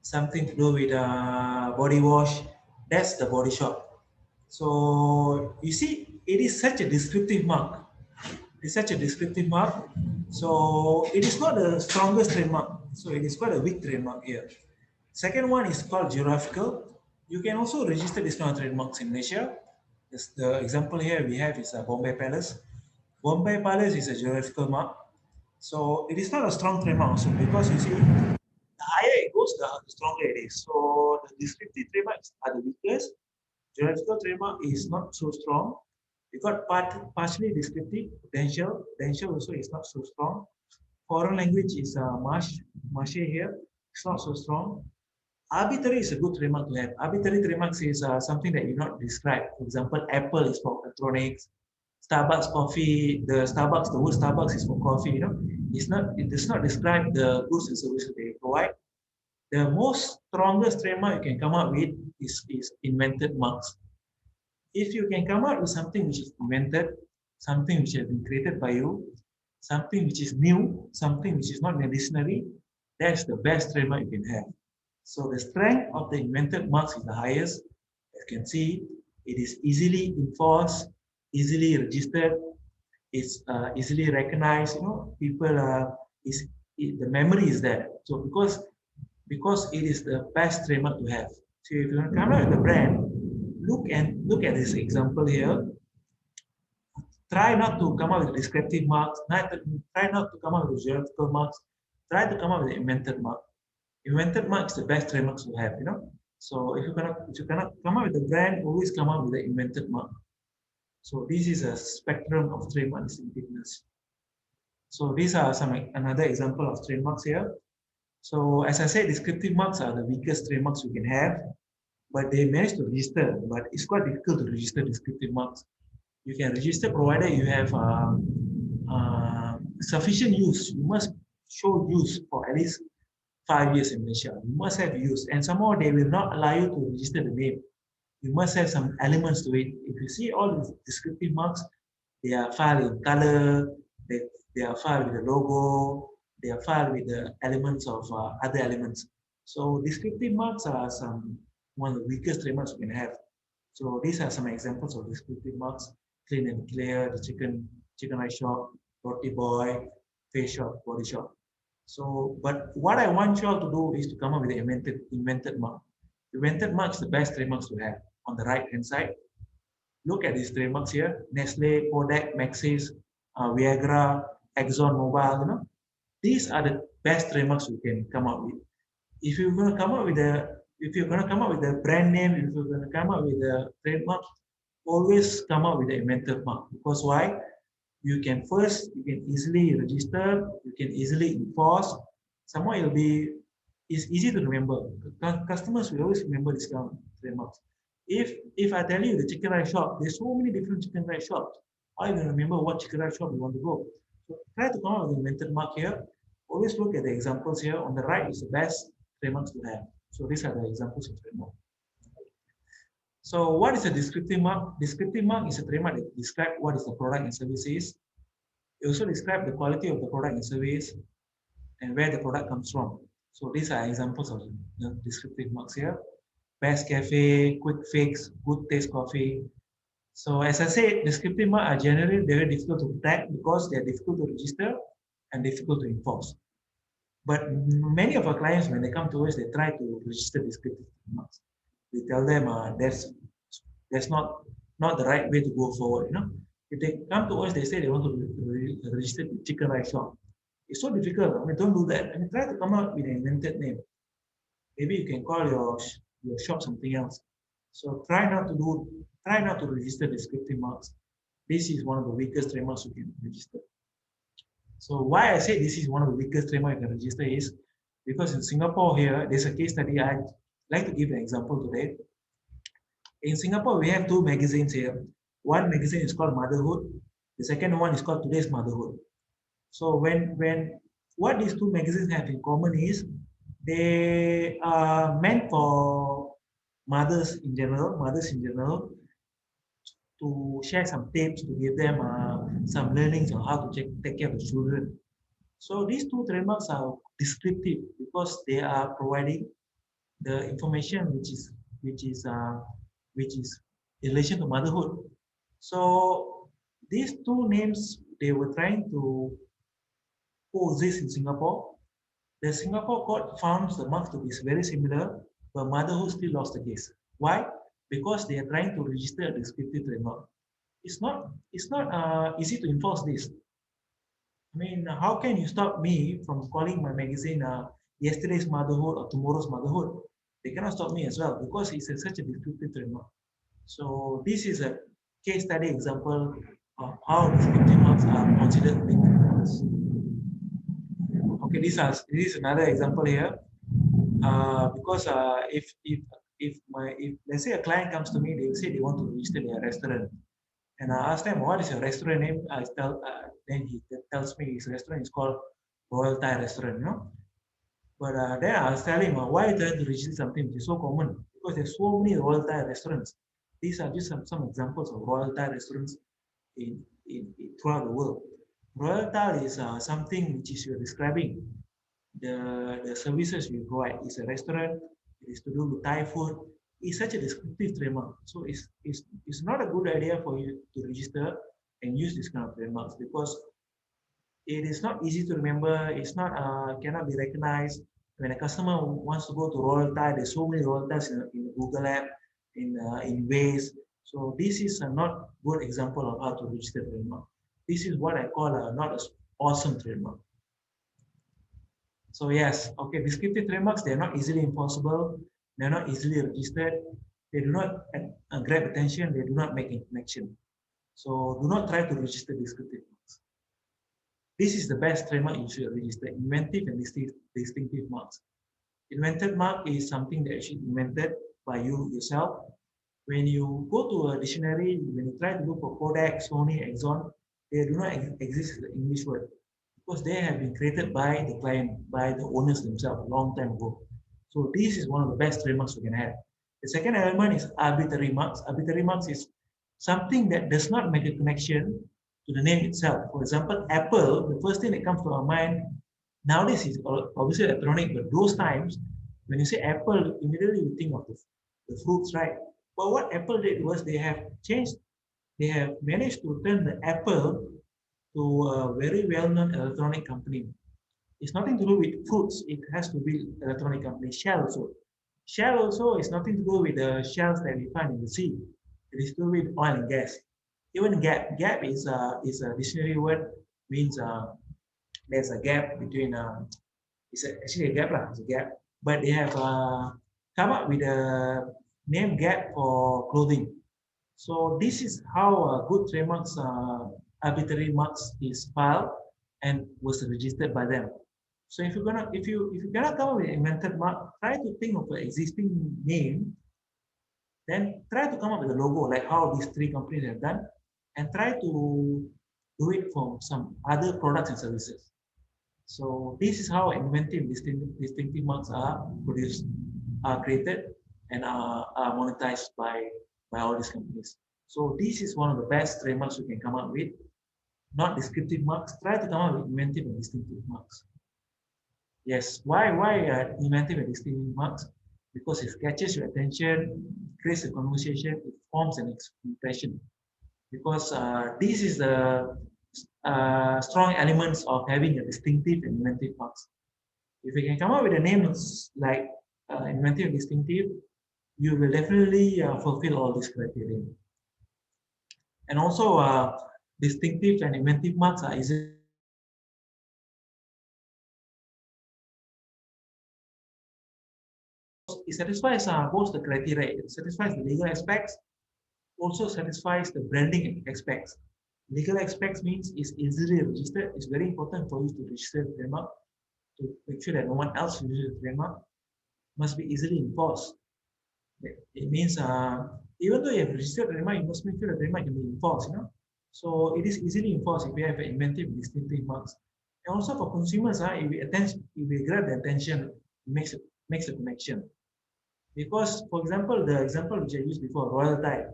something to do with body wash. That's the body shop. So you see, it is such a descriptive mark. It's such a descriptive mark. So it is not the strongest trademark. So it is quite a weak trademark here. Second one is called geographical. You can also register this kind of trademarks in Malaysia. The example here we have is Bombay Palace. Bombay Palace is a geographical mark. So it is not a strong trademark also because you see, the higher it goes, the stronger it is. So the descriptive trademarks are the weakest. Geographical trademark is not so strong. We got partially descriptive, potential also is not so strong. Foreign language is marche here, it's not so strong. Arbitrary is a good trademark to have. Arbitrary trademarks is something that you not describe. For example, Apple is for electronics, Starbucks coffee, the word Starbucks is for coffee, it does not describe the goods and services they provide. The most strongest trademark you can come up with is invented marks. If you can come up with something which is invented, something which has been created by you, something which is new, something which is not in a dictionary, that's the best trademark you can have. So the strength of the invented marks is the highest. As you can see, it is easily enforced, easily registered, it's easily recognized. People the memory is there. So because it is the best trademark to have. So if you want to come out with a brand, look at this example here. Try not to come up with descriptive marks. Try not to come up with geographical marks. Try to come up with invented mark. Invented mark is the best trademarks to have. So if you cannot come up with a brand, always come up with the invented mark. So this is a spectrum of trademark distinctiveness. So these are another example of trademarks here. So as I said, descriptive marks are the weakest trademarks you can have, but they manage to register. But it's quite difficult to register descriptive marks. You can register provided you have sufficient use. You must show use for at least 5 years in Malaysia. You must have use, and somehow they will not allow you to register the name. You must have some elements to it. If you see all the descriptive marks, they are filed in color, they are filed with the logo, they are filed with the elements of other elements. So descriptive marks are one of the weakest trademarks we can have. So these are some examples of descriptive marks: clean and clear, the chicken rice shop, roti boy, face shop, body shop. So, but what I want you all to do is to come up with the invented mark. Invented mark is the best trademarks to have. On the right hand side, look at these trademarks here: Nestle, Kodak, Maxis, Viagra, Exxon Mobil. These are the best trademarks you can come up with. If you're going to come up with a brand name, if you're going to come up with a trademark, always come up with the invented mark. Because why? You can easily register, you can easily enforce. Somehow it's easy to remember. Customers will always remember this kind of trademarks. If I tell you the chicken rice shop, there's so many different chicken rice shops. How are you going to remember what chicken rice shop you want to go? So try to come up with an invented mark here. Always look at the examples here. On the right is the best trademarks to have. So these are the examples of trademark. So what is a descriptive mark? Descriptive mark is a trademark that describes what is the product and service is. It also describes the quality of the product and service and where the product comes from. So these are examples of the descriptive marks here. Best cafe, quick fix, good taste coffee. So as I said, descriptive marks are generally very difficult to protect because they are difficult to register and difficult to enforce. But many of our clients, when they come to us, they try to register descriptive marks. We tell them that's not the right way to go forward. If they come to us, they say they want to register the chicken rice shop. It's so difficult. Don't do that. Try to come up with an invented name. Maybe you can call your shop something else. So try not to register descriptive marks. This is one of the weakest trademarks you can register. So why I say this is one of the weakest trademarks you can register is because in Singapore here, there's a case study. I'd like to give an example today. In Singapore, we have two magazines here. One magazine is called Motherhood. The second one is called Today's Motherhood. So what these two magazines have in common is they are meant for mothers in general, to share some tips, to give them some learnings on how to take care of the children. So these two trademarks are descriptive because they are providing the information which is in relation to motherhood. So these two names, they were trying to coexist in Singapore. The Singapore court found the marks to be very similar, but motherhood still lost the case. Why? Because they are trying to register a descriptive trademark. It's not easy to enforce this. How can you stop me from calling my magazine yesterday's motherhood or tomorrow's motherhood? They cannot stop me as well because it's such a descriptive trademark. So this is a case study example of how descriptive marks are considered big marks. Okay, this is another example here. Because if let's say a client comes to me, they say they want to register their restaurant, and I ask them what is your restaurant name. Then he tells me his restaurant is called Royal Thai Restaurant, you know. But then I was telling him, why are you trying to register something which is so common? Because there's so many Royal Thai restaurants. These are just some examples of Royal Thai restaurants throughout the world. Royal Thai is something which is you're describing the services we provide. It's a restaurant, it is to do with Thai food. It's such a descriptive trademark. So it's not a good idea for you to register and use this kind of trademarks because it is not easy to remember. It's not cannot be recognized. When a customer wants to go to Royal Thai, there's so many Royal Thais in Google app, in Waze. So this is not good example of how to register trademark. This is what I call not an awesome trademark. So yes, okay, descriptive trademarks, they're not easily enforceable, they're not easily registered, they do not grab attention, they do not make a connection. So do not try to register descriptive marks. This is the best trademark you should register, inventive and distinctive marks. Invented mark is something that actually invented by you yourself. When you go to a dictionary, when you try to look for Kodak, Sony, Exxon, they do not exist as an English word because they have been created by the client, by the owners themselves a long time ago. So this is one of the best trademarks we can have. The second element is arbitrary marks. Arbitrary marks is something that does not make a connection to the name itself. For example, Apple, the first thing that comes to our mind nowadays is obviously electronic, but those times when you say Apple, immediately you think of the fruits, right? But what Apple did was they have managed to turn the Apple to a very well-known electronic company. It's nothing to do with fruits. It has to be electronic company. Shell also. Shell also is nothing to do with the shells that we find in the sea. It is to do with oil and gas. Even gap. Gap is a dictionary word, means there's a gap between it's actually a gap lah. It's a gap. But they have come up with a name Gap for clothing. So this is how good trademarks, arbitrary marks is filed and was registered by them. So if you cannot come up with an invented mark, try to think of an existing name, then try to come up with a logo like how these three companies have done, and try to do it for some other products and services. So this is how inventive distinctive marks are produced, are created, and are monetized by all these companies. So this is one of the best trademarks you can come up with, not descriptive marks. Try to come up with inventive and distinctive marks. Yes, why inventive and distinctive marks? Because it catches your attention, creates a conversation, it forms an impression. Because this is the strong elements of having a distinctive and inventive marks. If you can come up with a name like inventive and distinctive, you will definitely fulfill all these criteria. And also, distinctive and inventive marks are easy. It satisfies both the criteria. It satisfies the legal aspects, also satisfies the branding aspects. Legal aspects means it's easily registered. It's very important for you to register the trademark to make sure that no one else uses the trademark. Must be easily enforced. It means even though you have registered the trademark, you must make sure the trademark can be enforced. You know, so it is easily enforced if you have inventive, distinctive marks. And also for consumers, if we grab the attention, it makes a connection. Because, for example, the example which I used before, Royal Thai.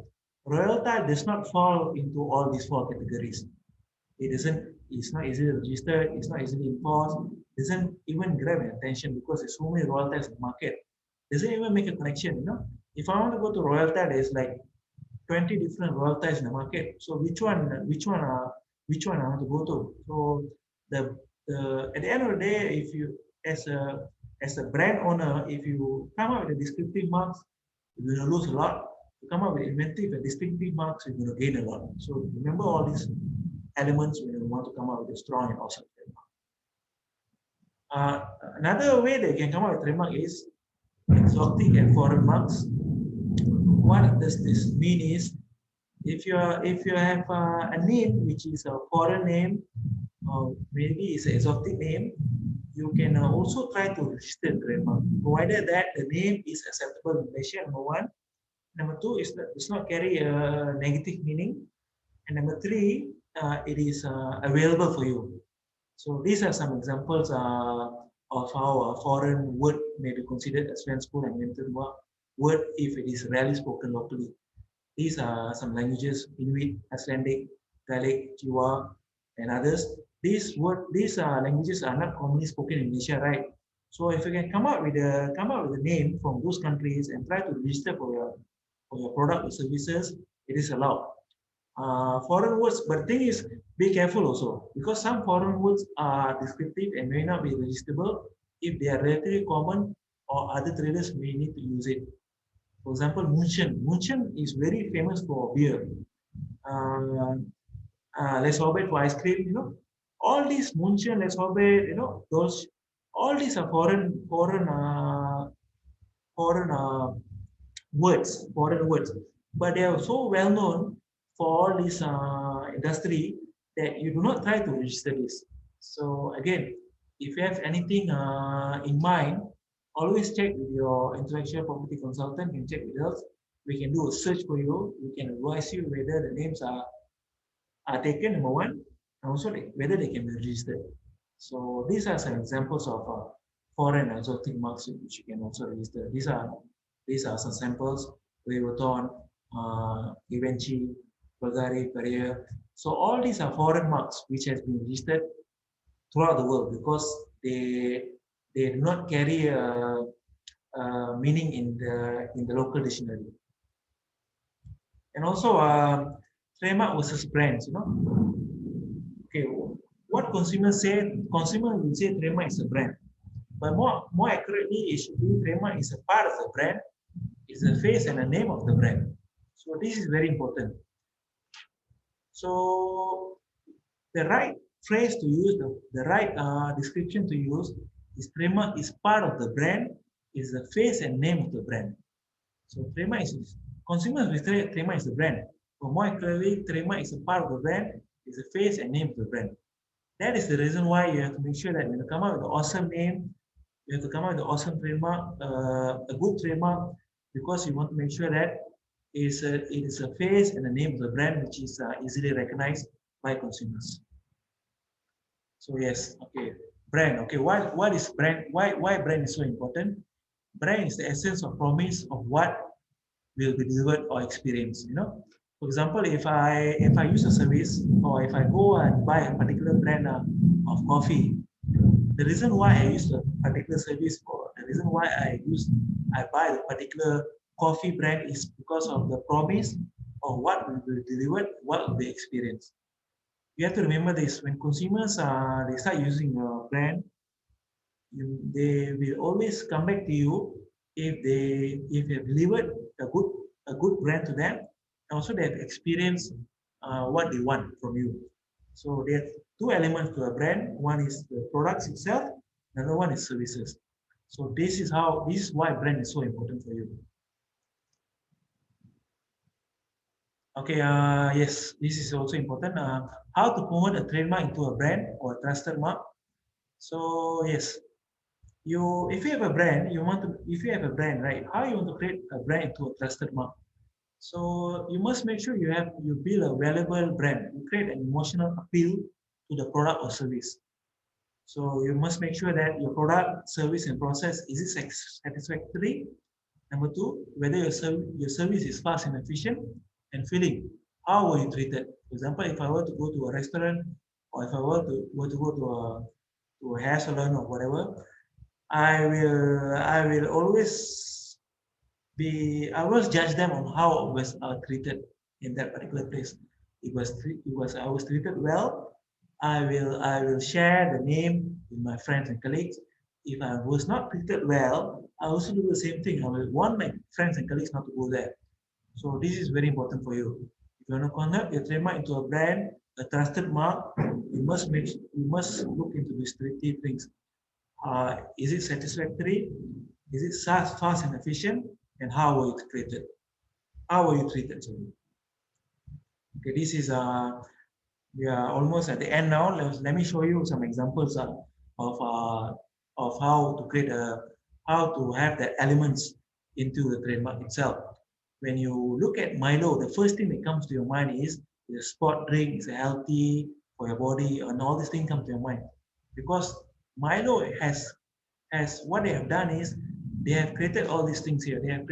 Royal Thai does not fall into all these four categories. It's not easily registered, it's not easily enforced, doesn't even grab attention because there's so many Royal Thais in the market. Doesn't even make a connection, you know. If I want to go to Royal Thai, there's like 20 different Royal Thais in the market. So which one I want to go to? So at the end of the day, if you as a brand owner, if you come up with a descriptive marks, you're going to lose a lot. To come up with inventive and distinctive marks, you're going to gain a lot. So remember all these elements when you want to come up with a strong and awesome trademark. Another way that you can come up with trademark is exotic and foreign marks. what does this mean is, if you have a name which is a foreign name, or maybe it's an exotic name, you can also try to register trademark, provided that the name is acceptable in Malaysia, number one. Number two is that it's not carry a negative meaning. And number three, it is available for you. So these are some examples of how a foreign word may be considered as transport and mental word if it is rarely spoken locally. These are some languages: Inuit, Icelandic, Gaelic, Jiwa, and others. These languages are not commonly spoken in Malaysia, right? So if you can come up with a name from those countries and try to register for your product or services, it is allowed. Foreign words, but the thing is, be careful also, because some foreign words are descriptive and may not be registerable if they are relatively common or other traders may need to use it. For example, Munchen. Munchen is very famous for beer. Les Sorbet for ice cream, all these Munchen, Les Sorbet, those, all these are foreign words, but they are so well known for all this industry that you do not try to register this. So again, if you have anything in mind, always check with your intellectual property consultant and check with us. We can do a search for you. We can advise you whether the names are taken, number one, and also whether they can be registered. So these are some examples of foreign exotic marks which you can also register. These are some samples: Louis Vuitton, Givenchy, Bulgari, Perrier. So all these are foreign marks which has been registered throughout the world because they do not carry a meaning in the local dictionary. And also trademark versus brands, Okay, what consumers will say trademark is a brand. But more accurately, it should be trademark is a part of the brand, is the face and the name of the brand. So this is very important. So the right phrase to use, the right description to use is trademark is part of the brand, is the face and name of the brand. So trademark is, consumers will say trademark is the brand. But more accurately, trademark is a part of the brand, is the face and name of the brand. That is the reason why you have to make sure that when you come up with an awesome name, you have to come up with an awesome trademark, a good trademark, because you want to make sure that it is a face and a name of the brand which is easily recognized by consumers. So yes, okay, brand. Okay, what is brand? Why brand is so important? Brand is the essence of promise of what will be delivered or experienced. For example, if I use a service, or if I go and buy a particular brand of coffee, the reason why I use a particular service, or the reason why I buy a particular coffee brand is because of the promise of what will be delivered, what will be experienced. You have to remember this: when consumers they start using your brand, they will always come back to you if you have delivered a good brand to them, and also they have experienced what they want from you. So there are two elements to a brand. One is the products itself, another one is services. So this is why brand is so important for you. Okay, yes, this is also important. How to promote a trademark into a brand or a trusted mark. So yes, if you have a brand, right, how you want to create a brand into a trusted mark? So you must make sure you build a valuable brand. You create an emotional appeal to the product or service. So you must make sure that your product, service, and process is satisfactory. Number two, whether your service is fast and efficient, and filling. How were you treated? For example, if I were to go to a restaurant, or if I were to go to a hair salon or whatever, I will always judge them on how I was treated in that particular place. I was treated well. I will share the name with my friends and colleagues. If I was not treated well, I also do the same thing. I will want my friends and colleagues not to go there. So this is very important for you. If you want to convert your trademark into a brand, a trusted mark, you must look into these three things. Is it satisfactory? Is it fast and efficient? And how were it created? How are you treated? Sorry. Okay, this is we are almost at the end now. Let me show you some examples of how to create how to have the elements into the trademark itself. When you look at Milo, the first thing that comes to your mind is the sport drink is healthy for your body, and all these things come to your mind because Milo has what they have done is they have created all these things here. They have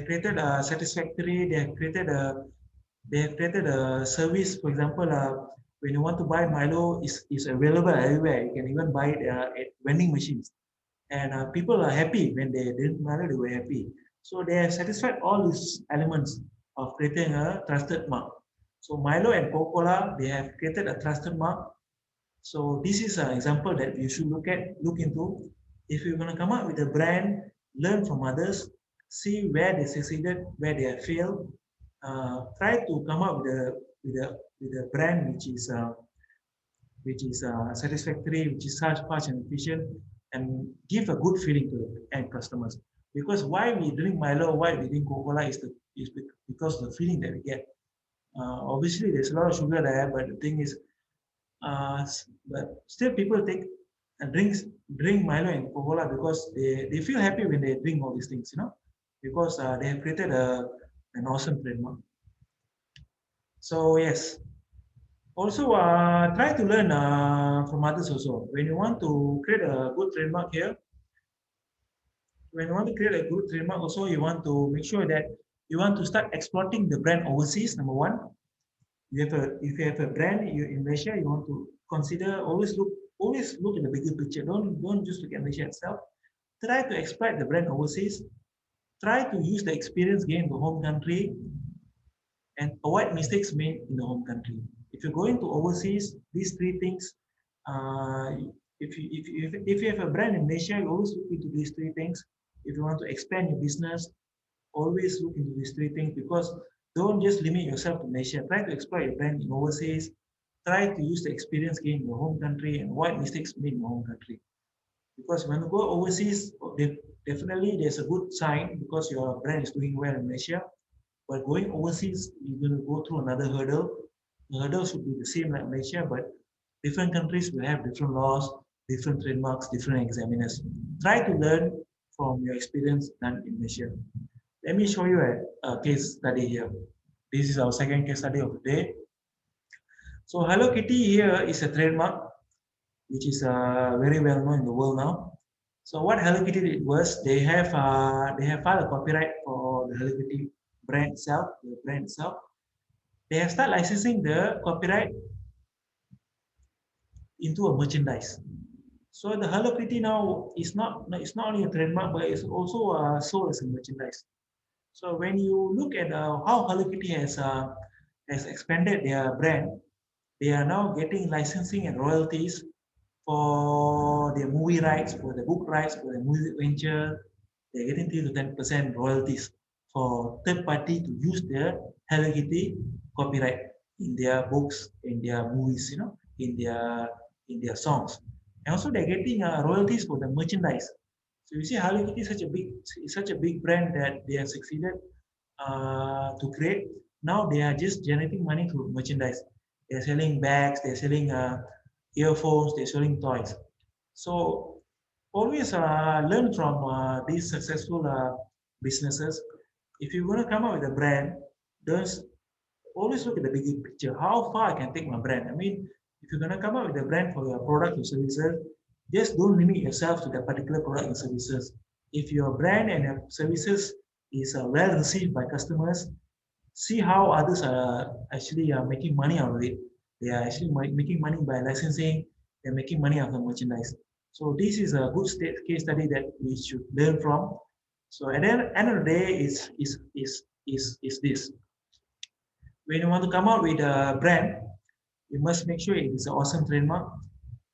created a satisfactory. They have created a service. For example, when you want to buy Milo, is available everywhere. You can even buy it at vending machines, and people are happy when they drink Milo. They were happy. So they have satisfied all these elements of creating a trusted mark. So Milo and Coca-Cola, they have created a trusted mark. So this is an example that you should look into. If you're going to come up with a brand, learn from others, see where they succeeded, where they have failed. Try to come up with a brand which is satisfactory, which is fast and efficient, and give a good feeling to the end customers. Because why we drink Milo, why we drink Coca-Cola is because of the feeling that we get. Obviously, there's a lot of sugar there, but the thing is, but still people drink Milo and Coca-Cola because they feel happy when they drink all these things, because they have created an awesome trademark. So yes, also try to learn from others also. When you want to create a good trademark here, when you want to create a good trademark also, you want to make sure that you want to start exploiting the brand overseas, number one. If you have a brand in Malaysia, you want to consider always look in the bigger picture. Don't just look at Malaysia itself. Try to exploit the brand overseas. Try to use the experience gained in the home country and avoid mistakes made in the home country. If you're going to overseas, these three things, if you have a brand in Malaysia, you always look into these three things. If you want to expand your business, always look into these three things because don't just limit yourself to Malaysia. Try to exploit your brand in overseas. Try to use the experience gained in your home country and avoid mistakes made in your home country. Because when you go overseas, definitely there's a good sign because your brand is doing well in Malaysia. But going overseas, you're going to go through another hurdle. The hurdle should be the same like Malaysia, but different countries will have different laws, different trademarks, different examiners. Try to learn from your experience done in Malaysia. Let me show you a case study here. This is our second case study of the day. So Hello Kitty here is a trademark, which is very well known in the world now. So what Hello Kitty did was they have filed a copyright for the Hello Kitty brand itself, the brand itself. They have started licensing the copyright into a merchandise. So the Hello Kitty now is not only a trademark, but it's also sold as a merchandise. So when you look at how Hello Kitty has expanded their brand, they are now getting licensing and royalties for their movie rights, for the book rights, for the music venture. They're getting 3 to 10% royalties for third party to use their Hello Kitty copyright in their books, in their movies, in their songs. And also they're getting royalties for the merchandise. So you see, Hello Kitty is such a big brand that they have succeeded to create. Now they are just generating money through merchandise. They're selling bags, they're selling earphones, they're selling toys. So always learn from these successful businesses. If you're going to come up with a brand, just always look at the bigger picture. How far I can take my brand? I mean, if you're going to come up with a brand for your product or services, just don't limit yourself to that particular product and services. If your brand and your services is well received by customers, see how others are actually making money out of it. They are actually making money by licensing. They're making money out of the merchandise. So this is a good case study that we should learn from. So at the end of the day, is this. When you want to come out with a brand, you must make sure it is an awesome trademark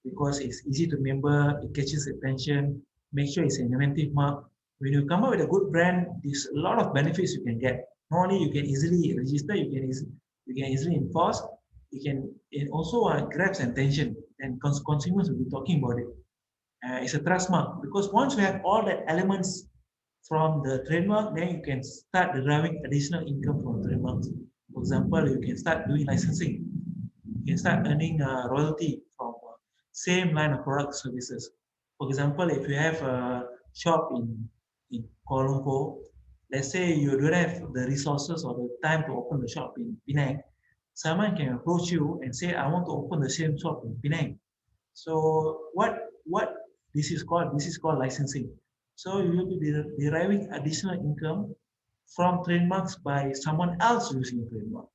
because it's easy to remember, it catches attention, make sure it's an inventive mark. When you come up with a good brand, there's a lot of benefits you can get. Not only you can easily register, you can easily enforce, it also grabs attention and consumers will be talking about it. It's a trust mark because once you have all the elements from the trademark, then you can start deriving additional income from trademarks. For example, you can start doing licensing. You can start earning royalty from same line of product services. For example, if you have a shop in Kuala Lumpur, let's say you don't have the resources or the time to open the shop in Penang, someone can approach you and say, I want to open the same shop in Penang. So what this is called? This is called licensing. So you will be deriving additional income from trademarks by someone else using trademark.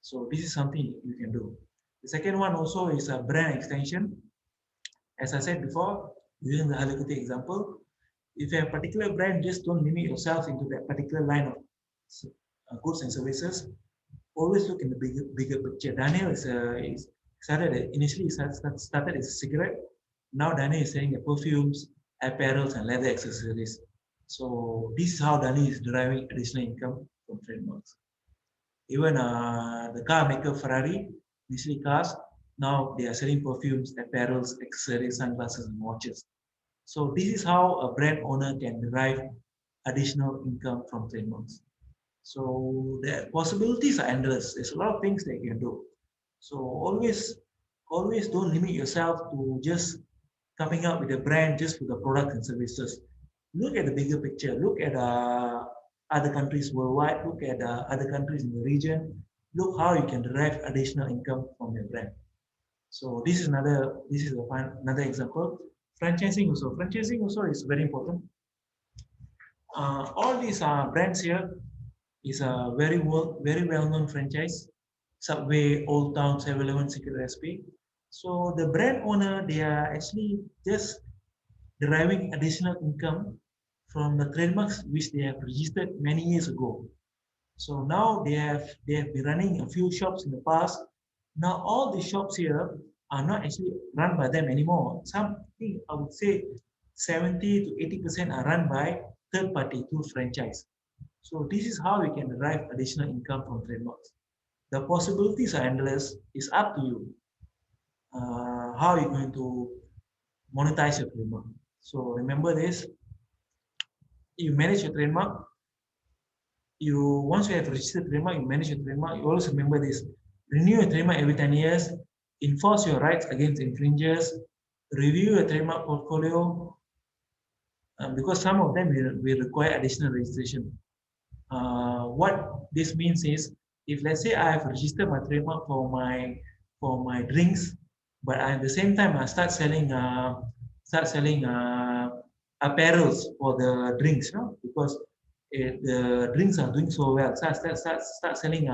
So this is something you can do. The second one also is a brand extension. As I said before, using the Hello Kitty example, if you have a particular brand, just don't limit yourself into that particular line of goods and services. Always look in the bigger picture. Daniel is started initially started as a cigarette. Now Daniel is selling perfumes, apparels, and leather accessories. So this is how Daniel is deriving additional income from trademarks. Even the car maker Ferrari, initially cars, now they are selling perfumes, apparels, accessories, sunglasses, and watches. So this is how a brand owner can derive additional income from trademarks. So the possibilities are endless. There's a lot of things that you can do. So always don't limit yourself to just coming up with a brand just for the product and services. Look at the bigger picture. Look at other countries worldwide. Look at other countries in the region. Look how you can derive additional income from your brand. So this is another example. Franchising also is very important. All these brands here is a very well-known franchise. Subway, Old Town, 7-Eleven, Secret Recipe. So the brand owner, they are actually just deriving additional income from the trademarks which they have registered many years ago. So now they have been running a few shops in the past. Now all the shops here are not actually run by them anymore. Something I would say 70 to 80% are run by third party through franchise. So this is how we can derive additional income from trademarks. The possibilities are endless. It's up to you. How are you going to monetize your trademark? So remember this. You manage your trademark. Once you have registered trademark, you manage your trademark. You always remember this. Renew your trademark every 10 years. Enforce your rights against infringers. Review your trademark portfolio. Because some of them will require additional registration. What this means is, if let's say I have registered my trademark for my drinks, but at the same time I start selling apparels for the drinks, because the drinks are doing so well. So I start selling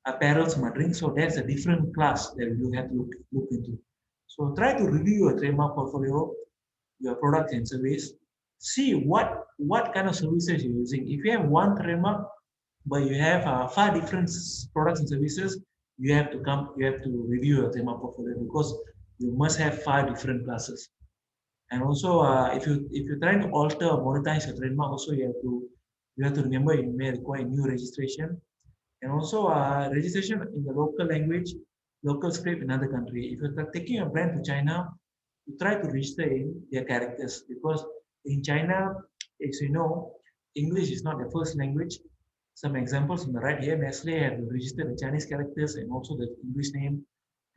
apparels for my drinks. So that's a different class that you have to look into. So try to review your trademark portfolio, your product and service. See what kind of services you're using. If you have one trademark, but you have 5 different products and services, you have to review your trademark portfolio, because you must have 5 different classes. And also, if you're trying to alter or monetize your trademark, also you have to remember you may require new registration, and also registration in the local language, local script in another country. If you're taking a brand to China, you try to register in their characters, because in China, as you know, English is not the first language. Some examples on the right here, Nestle have registered the Chinese characters and also the English name,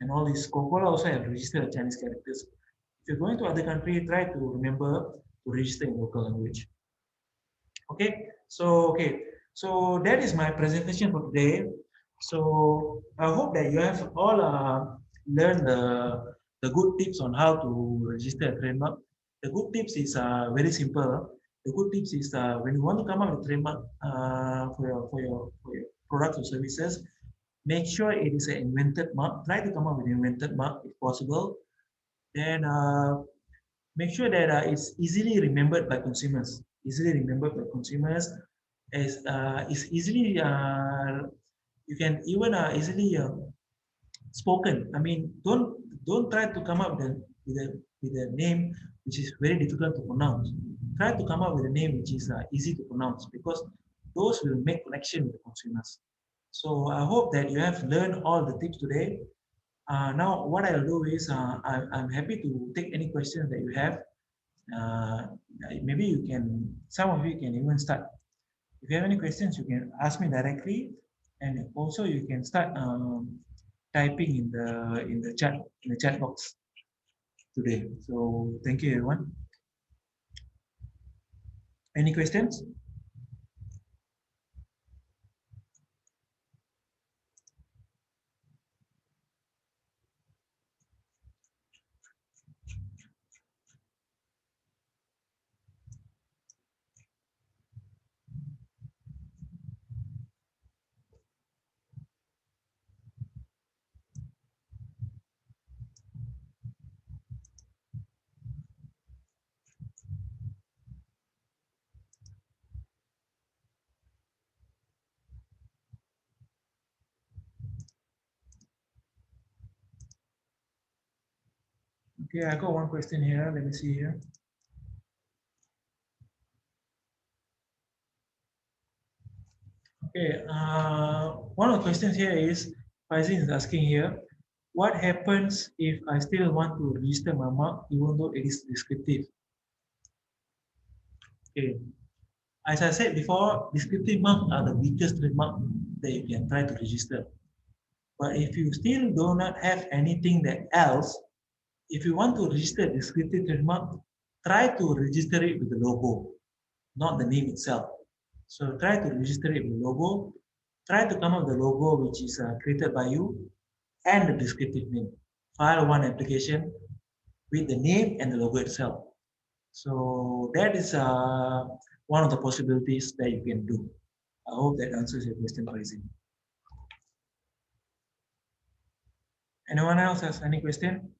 and all these Coca-Cola also have registered the Chinese characters. If you're going to other country, try to remember to register in local language. Okay, so that is my presentation for today. So I hope that you have all learned the good tips on how to register a trademark. The good tips is very simple. The good tips is when you want to come up with a trademark for your products or services, make sure it is an invented mark. Try to come up with an invented mark if possible. Then make sure that it's easily remembered by consumers. Easily remembered by consumers, as is easily you can even easily spoken. I mean, don't try to come up with a name which is very difficult to pronounce. Try to come up with a name which is easy to pronounce, because those will make connection with the consumers. So I hope that you have learned all the tips today. Now what I'll do is I'm happy to take any questions that you have. maybe you can, some of you can even start. If you have any questions, you can ask me directly, and also you can start typing in the chat box today. So thank you, everyone. Any questions? Okay, I got one question here. Let me see here. Okay, one of the questions here is, Faizin is asking here, what happens if I still want to register my mark even though it is descriptive? Okay, as I said before, descriptive marks are the weakest trademark that you can try to register. But if you still do not have anything that else, if you want to register descriptive trademark, try to register it with the logo, not the name itself. So try to register it with the logo. Try to come up with the logo which is created by you and the descriptive name. File one application with the name and the logo itself. So that is one of the possibilities that you can do. I hope that answers your question, Faizin. Anyone else has any question?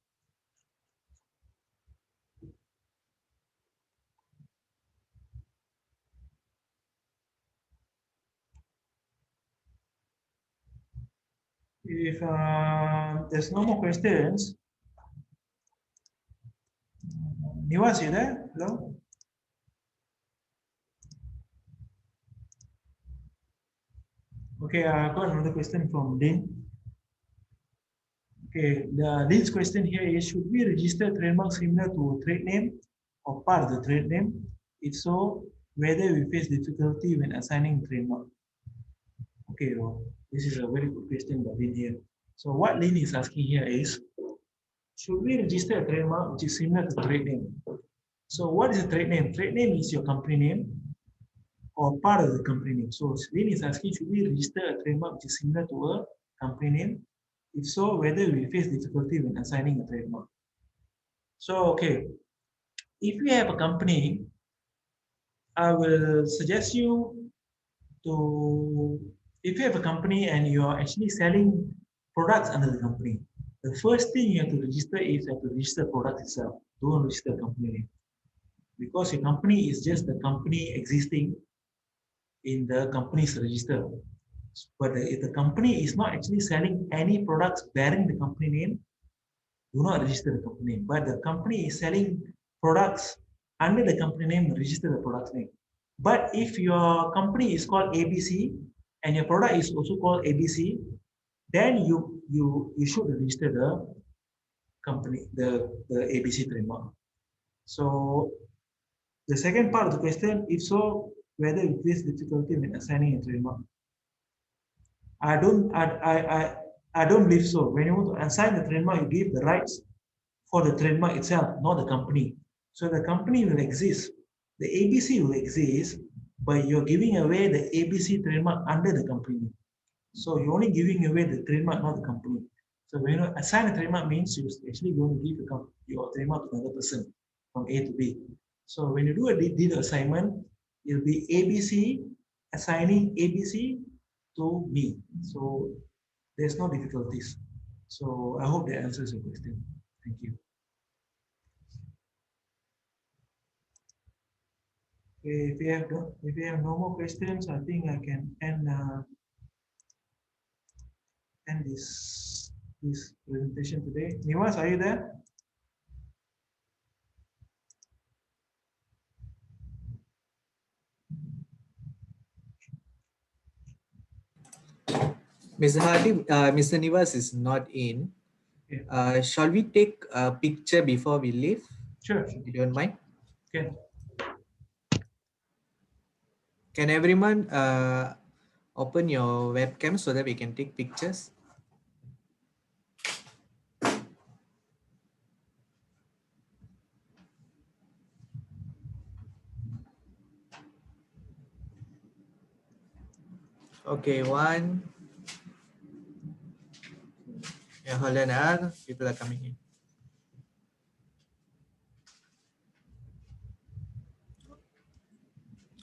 If there's no more questions, Niwas, you there? Hello? Okay, I got another question from Lynn. Okay, Lynn's question here is, should we register trademark similar to a trade name or part of the trade name? If so, whether we face difficulty when assigning trademark? Okay, well, this is a very good question by Lynn here. So what Lynn is asking here is, should we register a trademark which is similar to trade name? So what is a trade name? Trade name is your company name or part of the company name. So Lynn is asking, should we register a trademark which is similar to a company name? If so, whether we face difficulty when assigning a trademark. So, okay, if you have a company, I will suggest you to, if you have a company and you are actually selling products under the company, the first thing you have to register is you have to register product itself. Don't register company name. Because your company is just the company existing in the company's register. But if the company is not actually selling any products bearing the company name, do not register the company name. But the company is selling products under the company name, register the product name. But if your company is called ABC and your product is also called ABC, then you should register the company, the ABC trademark. So the second part of the question, if so, whether you face difficulty when assigning a trademark. I don't believe so. When you want to assign the trademark, you give the rights for the trademark itself, not the company. So the company will exist, the ABC will exist, but you're giving away the ABC trademark under the company. So you're only giving away the trademark, not the company. So when you assign a trademark means you're actually going to give your trademark to another person from A to B. So when you do a deed assignment, it'll be ABC assigning ABC to me. So there's no difficulties. So I hope that answers your question. Thank you. Okay, if you have no more questions, I think I can end this presentation today. Niwas, are you there? Mr. Hardy, Mr. Nivas is not in. Yeah. Shall we take a picture before we leave? Sure. If you don't mind. Okay. Can everyone open your webcam so that we can take pictures? Okay, one. Yeah, hold on, people are coming in.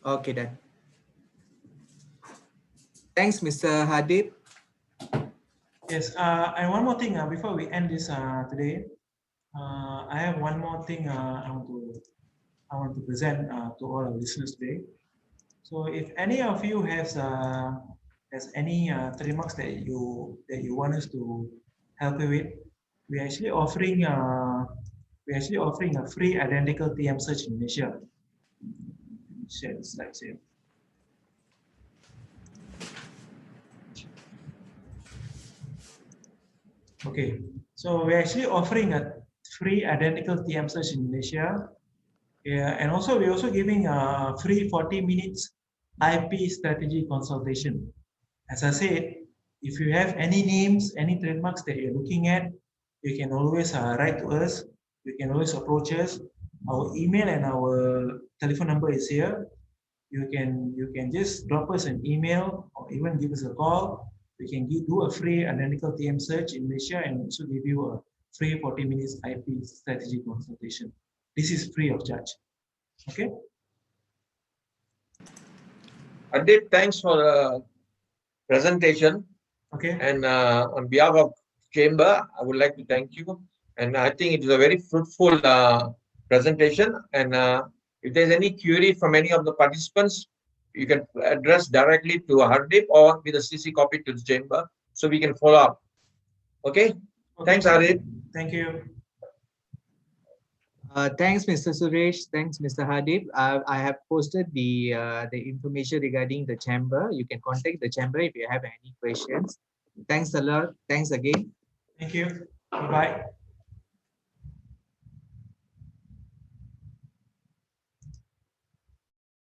Okay, done. Thanks, Mr. Hadid. Yes, and one more thing before we end this today, I have one more thing I want to present to all our listeners today. So, if any of you has any trademarks that you want us to help you with, we're actually offering a free identical TM search in Malaysia. Share the slides here. Okay, so we're actually offering a free identical TM search in Malaysia. Yeah, and also we're also giving a free 40 minutes IP strategy consultation. As I said, if you have any names, any trademarks that you're looking at, you can always write to us. You can always approach us. Our email and our telephone number is here. You can just drop us an email or even give us a call. We can do a free identical TM search in Malaysia and also give you a free 40 minutes IP strategy consultation. This is free of charge. Okay. Adit, thanks for the presentation. Okay. And on behalf of Chamber, I would like to thank you. And I think it is a very fruitful presentation. And if there's any query from any of the participants, you can address directly to Hardeep or with a CC copy to the Chamber so we can follow up. Okay? Thanks, Hardeep. Thank you. Thanks, Mr. Suresh. Thanks, Mr. Hadib. I have posted the information regarding the chamber. You can contact the chamber if you have any questions. Thanks a lot. Thanks again. Thank you. Bye-bye.